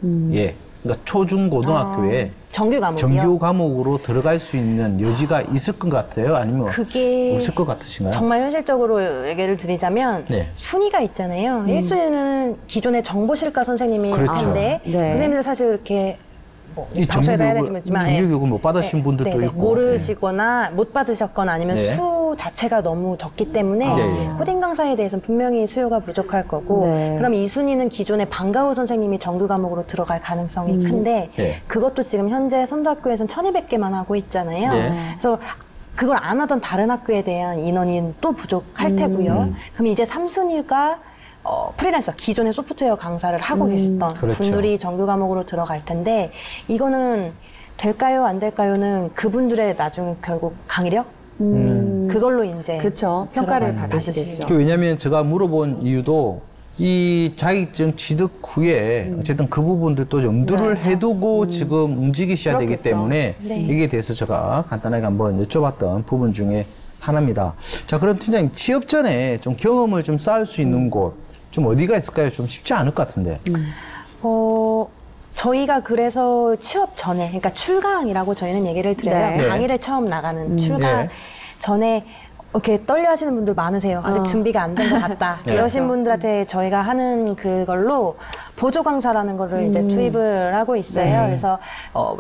그러니까 초중 고등학교에 정규 과목이요? 정규 과목으로 들어갈 수 있는 여지가 있을 것 같아요? 아니면 그게 없을 것 같으신가요? 정말 현실적으로 얘기를 드리자면 순위가 있잖아요. 1순위는 기존의 정보실과 선생님일 텐데 그 선생님들 사실 이렇게 이 정규교육을 못 받으신 분들도 있고 모르시거나 못 받으셨거나 아니면 수 자체가 너무 적기 때문에 코딩 강사에 대해서는 분명히 수요가 부족할 거고 그럼 이 순위는 기존의 방과후 선생님이 정규 과목으로 들어갈 가능성이 큰데 그것도 지금 현재 선도학교에서는 1200개만 하고 있잖아요. 그래서 그걸 안 하던 다른 학교에 대한 인원이 또 부족할 테고요. 그럼 이제 3순위가 프리랜서, 기존의 소프트웨어 강사를 하고 계셨던 분들이 정규 과목으로 들어갈 텐데 이거는 될까요, 안 될까요는 그분들의 나중 결국 강의력? 그걸로 이제 평가를 받으시겠죠. 왜냐하면 제가 물어본 이유도 이 자격증 취득 후에 어쨌든 그 부분들도 염두를 해두고 지금 움직이셔야 되기 때문에 이게 대해서 제가 간단하게 한번 여쭤봤던 부분 중에 하나입니다. 자, 그럼 팀장님, 취업 전에 좀 경험을 좀 쌓을 수 있는 곳, 좀 어디가 있을까요? 좀 쉽지 않을 것 같은데. 저희가 그래서 취업 전에, 그러니까 출강이라고 저희는 얘기를 드려요. 네. 강의를 처음 나가는 출강 전에 이렇게 떨려 하시는 분들 많으세요. 아직 준비가 안 된 것 같다. 이러신 분들한테 저희가 하는 그걸로 보조 강사라는 거를 이제 투입을 하고 있어요. 그래서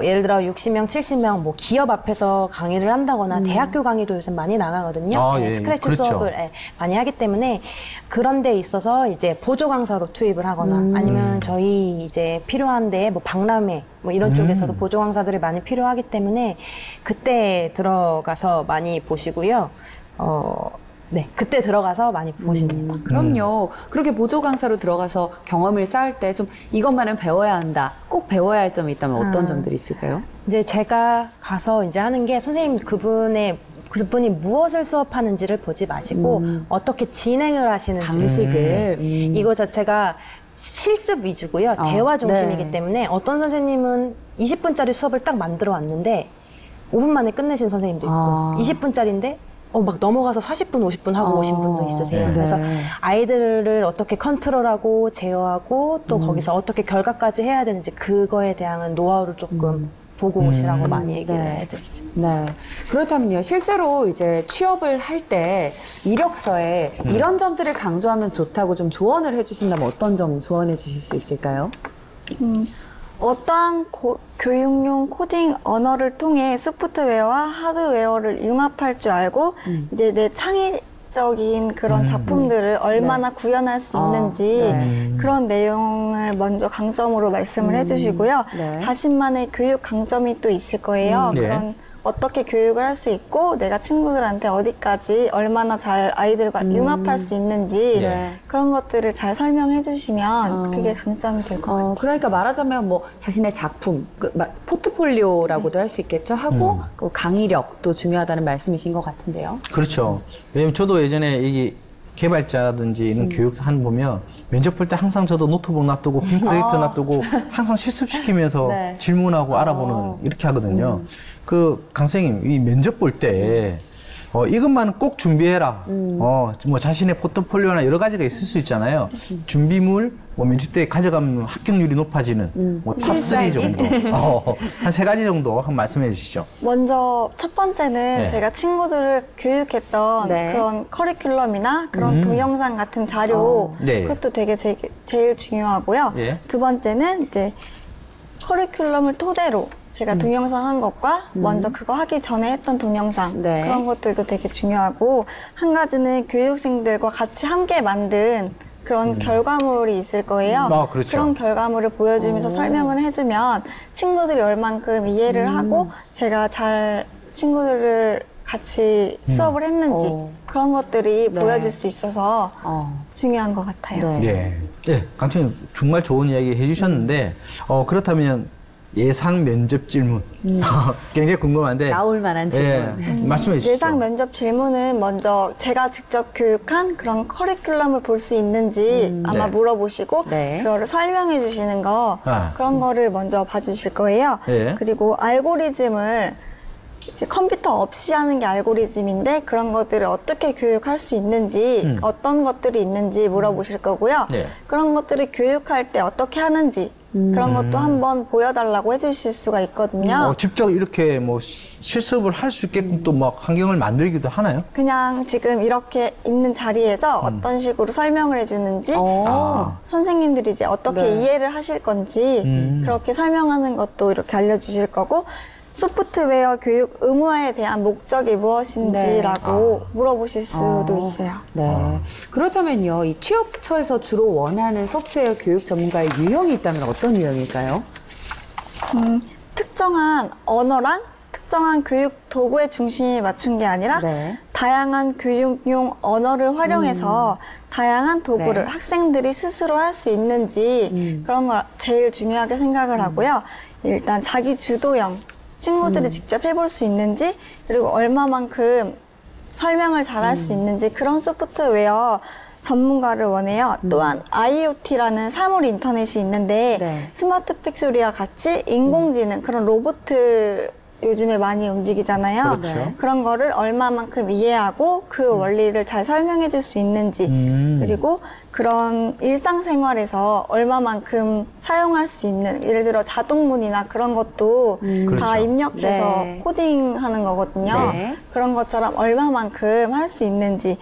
예를 들어 60명, 70명 뭐 기업 앞에서 강의를 한다거나 대학교 강의도 요새 많이 나가거든요. 스크래치 그렇죠. 수업을 많이 하기 때문에 그런 데 있어서 이제 보조 강사로 투입을 하거나 아니면 저희 이제 필요한데 뭐 박람회 뭐 이런 쪽에서도 보조 강사들이 많이 필요하기 때문에 그때 들어가서 많이 보시고요. 네, 그때 들어가서 많이 보시면 됩니다. 그럼요. 그렇게 보조 강사로 들어가서 경험을 쌓을 때 좀 이것만은 배워야 한다. 꼭 배워야 할 점이 있다면 어떤 점들이 있을까요? 이제 제가 가서 이제 하는 게 선생님 그분이 무엇을 수업하는지를 보지 마시고 어떻게 진행을 하시는지 방식을. 이거 자체가 실습 위주고요. 대화 중심이기 때문에 어떤 선생님은 20분짜리 수업을 딱 만들어 왔는데 5분 만에 끝내신 선생님도 있고 20분짜리인데 막 넘어가서 40분, 50분 하고 오신 분도 있으세요. 그래서 아이들을 어떻게 컨트롤하고 제어하고 또 거기서 어떻게 결과까지 해야 되는지 그거에 대한 노하우를 조금 보고 오시라고 많이 얘기를 해드리죠. 네. 그렇다면요, 실제로 이제 취업을 할 때 이력서에 이런 점들을 강조하면 좋다고 좀 조언을 해주신다면 어떤 점 조언해 주실 수 있을까요? 어떠한 교육용 코딩 언어를 통해 소프트웨어와 하드웨어를 융합할 줄 알고 이제 내 창의적인 그런 작품들을 얼마나 구현할 수 있는지 그런 내용을 먼저 강점으로 말씀을 해주시고요. 자신만의 교육 강점이 또 있을 거예요. 그런 어떻게 교육을 할 수 있고 내가 친구들한테 어디까지 얼마나 잘 아이들과 융합할 수 있는지 그런 것들을 잘 설명해 주시면 그게 강점이 될 것 같아요. 그러니까 말하자면 뭐 자신의 작품, 포트폴리오라고도 할 수 있겠죠. 하고 그 강의력도 중요하다는 말씀이신 것 같은데요. 그렇죠. 왜냐면 저도 예전에 이게 개발자라든지 이런 교육한 보면 면접 볼 때 항상 저도 노트북 놔두고 빈 프로젝터 놔두고 항상 실습시키면서 질문하고 알아보는 이렇게 하거든요. 그 강 선생님, 이 면접 볼 때 이것만은 꼭 준비해라. 뭐 자신의 포트폴리오나 여러 가지가 있을 수 있잖아요. 준비물, 뭐 면접 때 가져가면 합격률이 높아지는 뭐 탑3 정도. 한 3가지 정도 한번 말씀해 주시죠. 먼저 첫 번째는 제가 친구들을 교육했던 그런 커리큘럼이나 그런 동영상 같은 자료 그것도 되게 제일 중요하고요. 두 번째는 이제 커리큘럼을 토대로 제가 동영상 한 것과 먼저 그거 하기 전에 했던 동영상 그런 것들도 되게 중요하고 한 가지는 교육생들과 같이 함께 만든 그런 결과물이 있을 거예요. 그렇죠. 그런 결과물을 보여주면서 설명을 해주면 친구들이 얼만큼 이해를 하고 제가 잘 친구들을 같이 수업을 했는지 그런 것들이 보여줄 수 있어서 중요한 것 같아요. 강팀님 정말 좋은 이야기 해주셨는데 그렇다면 예상 면접 질문 굉장히 궁금한데 나올 만한 질문 말씀해 주시죠. 예상 면접 질문은 먼저 제가 직접 교육한 그런 커리큘럼을 볼 수 있는지 아마 물어보시고 그거를 설명해 주시는 거 그런 거를 먼저 봐주실 거예요. 그리고 알고리즘을 이제 컴퓨터 없이 하는 게 알고리즘인데 그런 것들을 어떻게 교육할 수 있는지 어떤 것들이 있는지 물어보실 거고요. 그런 것들을 교육할 때 어떻게 하는지 그런 것도 한번 보여달라고 해주실 수가 있거든요. 직접 이렇게 뭐 실습을 할 수 있게끔 또 막 환경을 만들기도 하나요? 그냥 지금 이렇게 있는 자리에서 어떤 식으로 설명을 해주는지 선생님들이 이제 어떻게 이해를 하실 건지 그렇게 설명하는 것도 이렇게 알려주실 거고 소프트웨어 교육 의무화에 대한 목적이 무엇인지라고 물어보실 수도 있어요. 그렇다면요, 이 취업처에서 주로 원하는 소프트웨어 교육 전문가의 유형이 있다면 어떤 유형일까요? 특정한 언어랑 특정한 교육 도구의 중심에 맞춘 게 아니라 다양한 교육용 언어를 활용해서 다양한 도구를 학생들이 스스로 할 수 있는지 그런 걸 제일 중요하게 생각을 하고요. 일단 자기 주도형 친구들이 직접 해볼 수 있는지 그리고 얼마만큼 설명을 잘 할 수 있는지 그런 소프트웨어 전문가를 원해요. 또한 IoT라는 사물 인터넷이 있는데 네. 스마트 팩토리와 같이 인공지능 그런 로봇 요즘에 많이 움직이잖아요. 그렇죠. 그런 거를 얼마만큼 이해하고 그 원리를 잘 설명해 줄 수 있는지 그리고 그런 일상생활에서 얼마만큼 사용할 수 있는 예를 들어 자동문이나 그런 것도 다 그렇죠. 입력해서 네. 코딩하는 거거든요. 네. 그런 것처럼 얼마만큼 할 수 있는지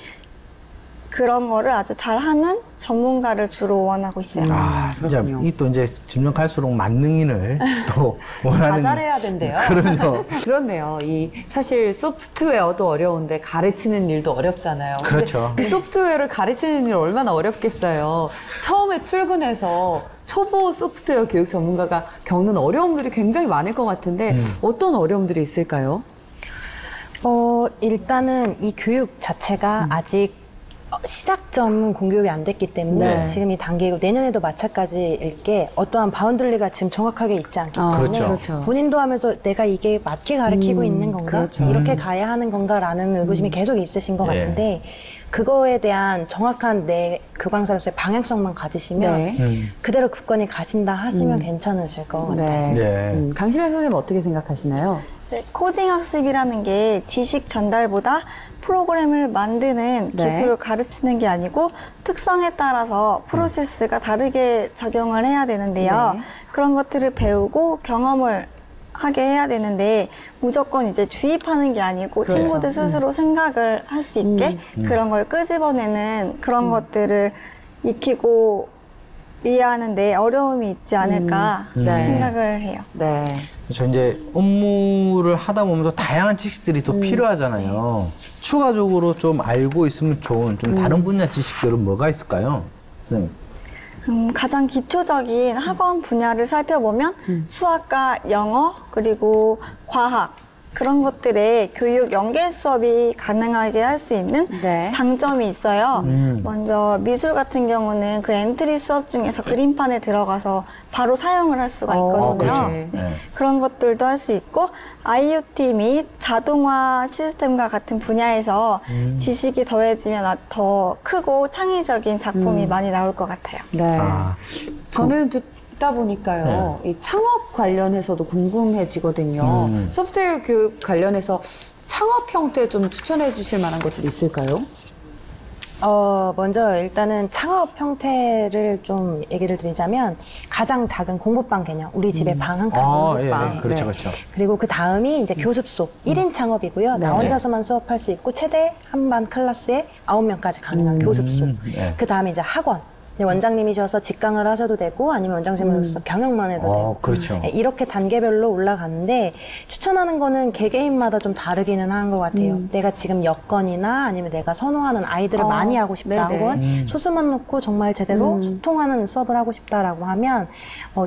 그런 거를 아주 잘하는 전문가를 주로 원하고 있어요. 아, 진짜 그렇군요. 이 또 이제 점점 갈수록 만능인을 또 원하는. 다 잘해야 된대요. 그럼요. 그렇네요. 이 사실 소프트웨어도 어려운데 가르치는 일도 어렵잖아요. 근데 그렇죠. 이 소프트웨어를 가르치는 일 얼마나 어렵겠어요. 처음에 출근해서 초보 소프트웨어 교육 전문가가 겪는 어려움들이 굉장히 많을 것 같은데 어떤 어려움들이 있을까요? 일단은 이 교육 자체가 아직 시작점은 공교육이 안 됐기 때문에 네. 지금 이 단계이고 내년에도 마찬가지일 게 어떠한 바운드리가 지금 정확하게 있지 않기 때문에 그렇죠. 그렇죠. 본인도 하면서 내가 이게 맞게 가르치고 있는 건가? 그렇죠. 이렇게 가야 하는 건가라는 의구심이 계속 있으신 것 네. 같은데 그거에 대한 정확한 내 교강사로서의 방향성만 가지시면 네. 그대로 굳건히 가신다 하시면 괜찮으실 것 같아요. 네. 네. 강신혜 선생님 어떻게 생각하시나요? 네, 코딩 학습이라는 게 지식 전달보다 프로그램을 만드는 네. 기술을 가르치는 게 아니고 특성에 따라서 프로세스가 다르게 적용을 해야 되는데요. 네. 그런 것들을 배우고 경험을 하게 해야 되는데 무조건 이제 주입하는 게 아니고 그렇죠. 친구들 스스로 생각을 할 수 있게 그런 걸 끄집어내는 그런 것들을 익히고 이해하는데 어려움이 있지 않을까 네. 생각을 해요. 네. 그렇죠. 이제 업무를 하다 보면 또 다양한 지식들이 또 필요하잖아요. 추가적으로 좀 알고 있으면 좋은 좀 다른 분야 지식들은 뭐가 있을까요? 선생님. 가장 기초적인 학원 분야를 살펴보면 수학과 영어 그리고 과학 그런 것들의 교육 연계 수업이 가능하게 할 수 있는 네. 장점이 있어요. 먼저 미술 같은 경우는 그 엔트리 수업 중에서 그림판에 들어가서 바로 사용을 할 수가 있거든요. 그렇죠. 네. 네. 그런 것들도 할 수 있고 IoT 및 자동화 시스템과 같은 분야에서 지식이 더해지면 더 크고 창의적인 작품이 많이 나올 것 같아요. 네. 아, 저는 듣다 보니까요, 이 창업 관련해서도 궁금해지거든요. 소프트웨어 교육 관련해서 창업 형태 좀 추천해 주실 만한 것들이 있을까요? 먼저 일단은 창업 형태를 좀 얘기를 드리자면 가장 작은 공부방 개념, 우리 집에 방 한 칸 아, 예, 공부방. 예. 그렇죠, 그렇죠. 그리고 그 다음이 이제 교습소, 1인 창업이고요. 나 혼자서만 수업할 수 있고 최대 한 반 클래스에 9명까지 가능한 교습소. 네. 그 다음에 이제 학원. 원장님이셔서 직강을 하셔도 되고 아니면 원장님으로서 경영만 해도 되고 그렇죠. 이렇게 단계별로 올라가는데 추천하는 거는 개개인마다 좀 다르기는 한 것 같아요. 내가 지금 여건이나 아니면 내가 선호하는 아이들을 많이 하고 싶다 네네. 혹은 소수만 놓고 정말 제대로 소통하는 수업을 하고 싶다라고 하면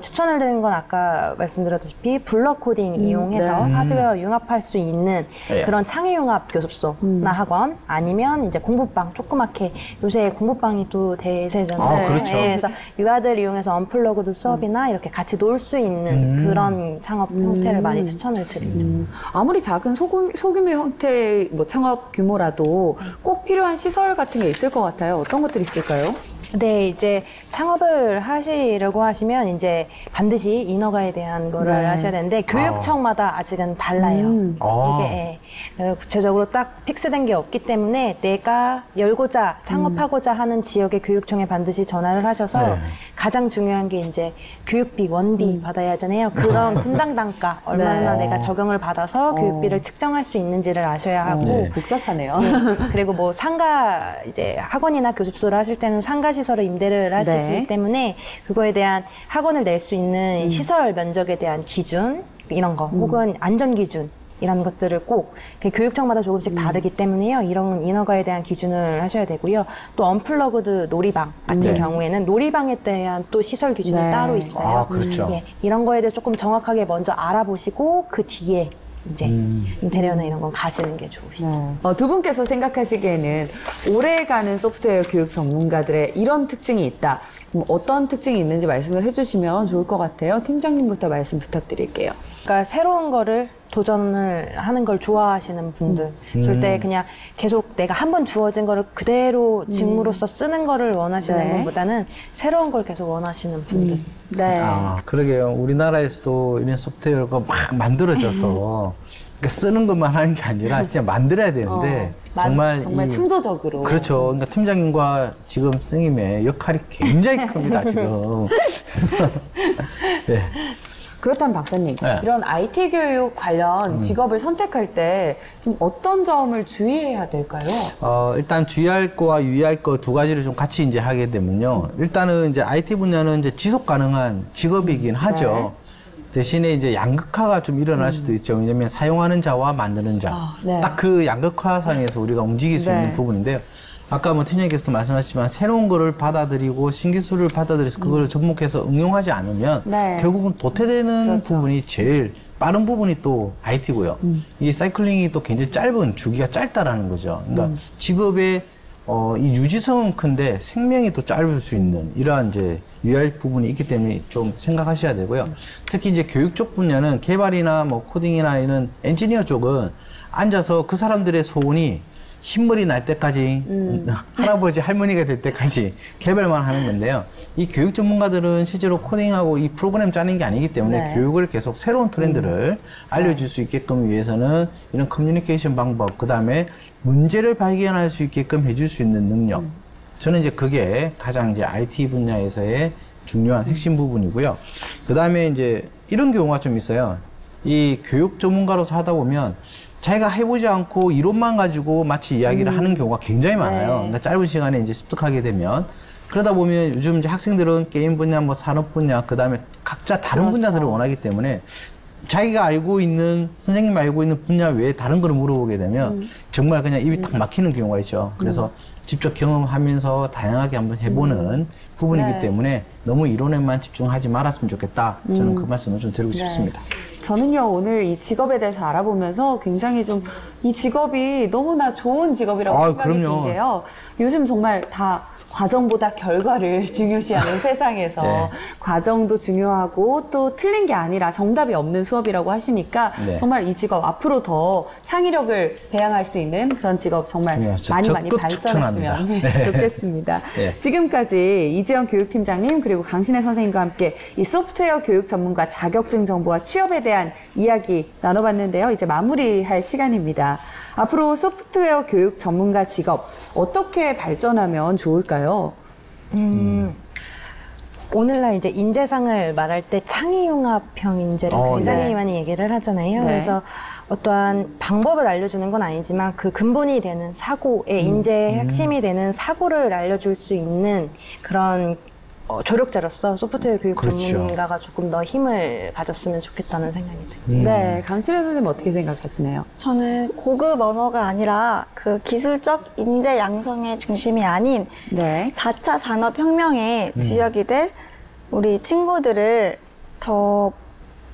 추천을 드리는 건 아까 말씀드렸다시피 블럭 코딩 이용해서 하드웨어 융합할 수 있는 예. 그런 창의 융합 교습소나 학원 아니면 이제 공부방 조그맣게 요새 공부방이 또 대세잖아요. 그렇죠. 그래서 유아들 이용해서 언플러그드 수업이나 이렇게 같이 놀 수 있는 그런 창업 형태를 많이 추천을 드리죠. 아무리 작은 소규모 형태의 뭐 창업 규모라도 꼭 필요한 시설 같은 게 있을 것 같아요. 어떤 것들이 있을까요? 네, 이제 창업을 하시려고 하시면 이제 반드시 인허가에 대한 거를 네. 하셔야 되는데 교육청마다 아직은 달라요. 이게 구체적으로 딱 픽스된 게 없기 때문에 내가 열고자 창업하고자 하는 지역의 교육청에 반드시 전화를 하셔서 네. 가장 중요한 게 이제 교육비, 원비 받아야 하잖아요. 그런 분당 단가 얼마나 네. 내가 적용을 받아서 교육비를 측정할 수 있는지를 아셔야 하고 복잡하네요. 그리고 뭐 상가 이제 학원이나 교습소를 하실 때는 상가 시설을 임대를 하시기 네. 때문에 그거에 대한 학원을 낼 수 있는 시설 면적에 대한 기준 이런 거 혹은 안전 기준 이런 것들을 꼭 교육청마다 조금씩 다르기 때문에요. 이런 인허가에 대한 기준을 하셔야 되고요. 또 언플러그드 놀이방 같은 경우에는 놀이방에 대한 또 시설 기준이 네. 따로 있어요. 그렇죠. 예, 이런 거에 대해 조금 정확하게 먼저 알아보시고 그 뒤에 이제 인테리어나 이런 건 가시는 게 좋으시죠. 네. 두 분께서 생각하시기에는 오래가는 소프트웨어 교육 전문가들의 이런 특징이 있다. 그럼 어떤 특징이 있는지 말씀을 해주시면 좋을 것 같아요. 팀장님부터 말씀 부탁드릴게요. 그러니까 새로운 거를 도전을 하는 걸 좋아하시는 분들, 절대 그냥 계속 내가 한 번 주어진 거를 그대로 직무로서 쓰는 거를 원하시는 네. 분보다는 새로운 걸 계속 원하시는 분들. 네. 아, 그러게요. 우리나라에서도 이런 소프트웨어가 막 만들어져서 그러니까 쓰는 것만 하는 게 아니라 진짜 만들어야 되는데 정말 창조적으로. 그렇죠. 그러니까 팀장님과 지금 선생님의 역할이 굉장히 큽니다, 지금. 네. 그렇다면 박사님, 네. 이런 IT 교육 관련 직업을 선택할 때 좀 어떤 점을 주의해야 될까요? 일단 주의할 거와 유의할 거 두 가지를 좀 같이 이제 하게 되면요. 일단은 이제 IT 분야는 이제 지속 가능한 직업이긴 하죠. 대신에 이제 양극화가 좀 일어날 수도 있죠. 왜냐면 사용하는 자와 만드는 자. 네. 딱 그 양극화상에서 우리가 움직일 수 네. 있는 부분인데요. 아까 뭐 팀장님께서도 말씀하셨지만 새로운 거를 받아들이고 신기술을 받아들여서 그거를 접목해서 응용하지 않으면 네. 결국은 도태되는 부분이 제일 빠른 부분이 또 IT고요. 이 사이클링이 또 굉장히 짧은 주기가 짧다라는 거죠. 그러니까 직업의 이 유지성은 큰데 생명이 또 짧을 수 있는 이러한 이제 유의할 부분이 있기 때문에 좀 생각하셔야 되고요. 특히 이제 교육 쪽 분야는 개발이나 뭐 코딩이나 이런 엔지니어 쪽은 앉아서 그 사람들의 소원이 흰머리 날 때까지 할아버지 할머니가 될 때까지 개발만 하는 건데요. 이 교육 전문가들은 실제로 코딩하고 이 프로그램 짜는 게 아니기 때문에 네. 교육을 계속 새로운 트렌드를 알려줄 수 있게끔 위해서는 이런 커뮤니케이션 방법, 그다음에 문제를 발견할 수 있게끔 해줄 수 있는 능력. 저는 이제 그게 가장 이제 IT 분야에서의 중요한 핵심 부분이고요. 그다음에 이제 이런 경우가 좀 있어요. 이 교육 전문가로서 하다 보면 자기가 해보지 않고 이론만 가지고 마치 이야기를 하는 경우가 굉장히 많아요. 그러니까 짧은 시간에 이제 습득하게 되면 그러다 보면 요즘 이제 학생들은 게임 분야, 뭐 산업 분야, 그 다음에 각자 다른 분야들을 원하기 때문에 자기가 알고 있는 선생님 알고 있는 분야 외에 다른 걸 물어보게 되면 정말 그냥 입이 딱 막히는 경우가 있죠. 그래서 직접 경험하면서 다양하게 한번 해보는 부분이기 네. 때문에 너무 이론에만 집중하지 말았으면 좋겠다. 저는 그 말씀을 좀 드리고 싶습니다. 저는요, 오늘 이 직업에 대해서 알아보면서 굉장히 좀 이 직업이 너무나 좋은 직업이라고 생각이 그럼요. 드는데요. 요즘 정말 다 과정보다 결과를 중요시하는 세상에서 네. 과정도 중요하고 또 틀린 게 아니라 정답이 없는 수업이라고 하시니까 네. 정말 이 직업 앞으로 더 창의력을 배양할 수 있는 그런 직업 정말 네, 많이 적극 발전했으면 추천합니다. 좋겠습니다. 네. 지금까지 이지영 교육팀장님 그리고 강신혜 선생님과 함께 이 소프트웨어 교육 전문가 자격증 정보와 취업에 대한 이야기 나눠봤는데요. 이제 마무리할 시간입니다. 앞으로 소프트웨어 교육 전문가 직업 어떻게 발전하면 좋을까요? 오늘날 이제 인재상을 말할 때 창의융합형 인재를 굉장히 네. 많이 얘기를 하잖아요. 네. 그래서 어떠한 방법을 알려주는 건 아니지만 그 근본이 되는 사고의 인재의 핵심이 되는 사고를 알려줄 수 있는 그런 조력자로서 소프트웨어 교육 그렇죠. 전문가가 조금 더 힘을 가졌으면 좋겠다는 생각이 듭니다. 네, 강신혜 선생님 어떻게 생각하시나요? 저는 고급 언어가 아니라 그 기술적 인재 양성의 중심이 아닌 네. 4차 산업혁명의 주역이 될 우리 친구들을 더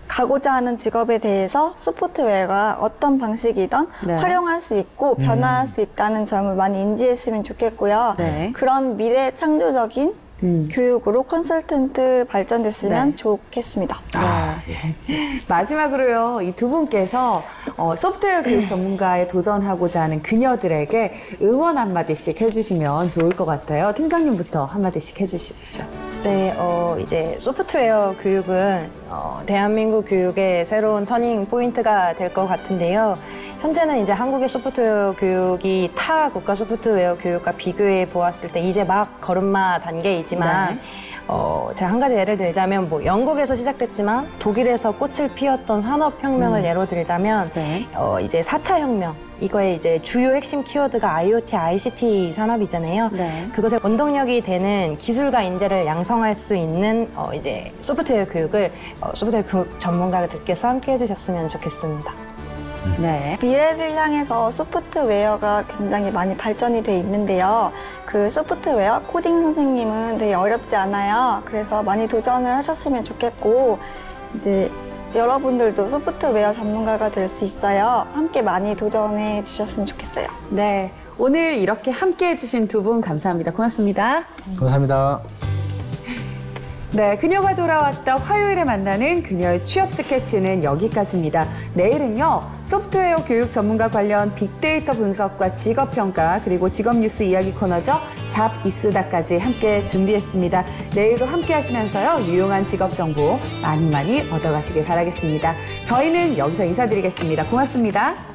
가고자 하는 직업에 대해서 소프트웨어가 어떤 방식이든 네. 활용할 수 있고 변화할 수 있다는 점을 많이 인지했으면 좋겠고요. 네. 그런 미래 창조적인 교육으로 컨설턴트 발전됐으면 네. 좋겠습니다. 마지막으로요, 이 두 분께서 소프트웨어 교육 전문가에 도전하고자 하는 그녀들에게 응원 한마디씩 해주시면 좋을 것 같아요. 팀장님부터 한마디씩 해주시죠. 네, 이제 소프트웨어 교육은 대한민국 교육의 새로운 터닝 포인트가 될 것 같은데요. 현재는 이제 한국의 소프트웨어 교육이 타 국가 소프트웨어 교육과 비교해 보았을 때 이제 막 걸음마 단계이지만 네. 제가 한 가지 예를 들자면 뭐 영국에서 시작됐지만 독일에서 꽃을 피웠던 산업혁명을 예로 들자면 네. 이제 4차 혁명 이거의 이제 주요 핵심 키워드가 IoT, ICT 산업이잖아요. 네. 그것의 원동력이 되는 기술과 인재를 양성할 수 있는 이제 소프트웨어 교육을 소프트웨어 교육 전문가들께서 함께 해주셨으면 좋겠습니다. 네. 미래를 향해서 소프트웨어가 굉장히 많이 발전이 돼 있는데요. 그 소프트웨어 코딩 선생님은 되게 어렵지 않아요. 그래서 많이 도전을 하셨으면 좋겠고 이제 여러분들도 소프트웨어 전문가가 될 수 있어요. 함께 많이 도전해 주셨으면 좋겠어요. 네. 오늘 이렇게 함께 해주신 두 분 감사합니다. 고맙습니다. 감사합니다. 네, 그녀가 돌아왔다 화요일에 만나는 그녀의 취업 스케치는 여기까지입니다. 내일은요, 소프트웨어 교육 전문가 관련 빅데이터 분석과 직업평가, 그리고 직업뉴스 이야기 코너죠. 잡 이수다까지 함께 준비했습니다. 내일도 함께 하시면서요, 유용한 직업 정보 많이 얻어가시길 바라겠습니다. 저희는 여기서 인사드리겠습니다. 고맙습니다.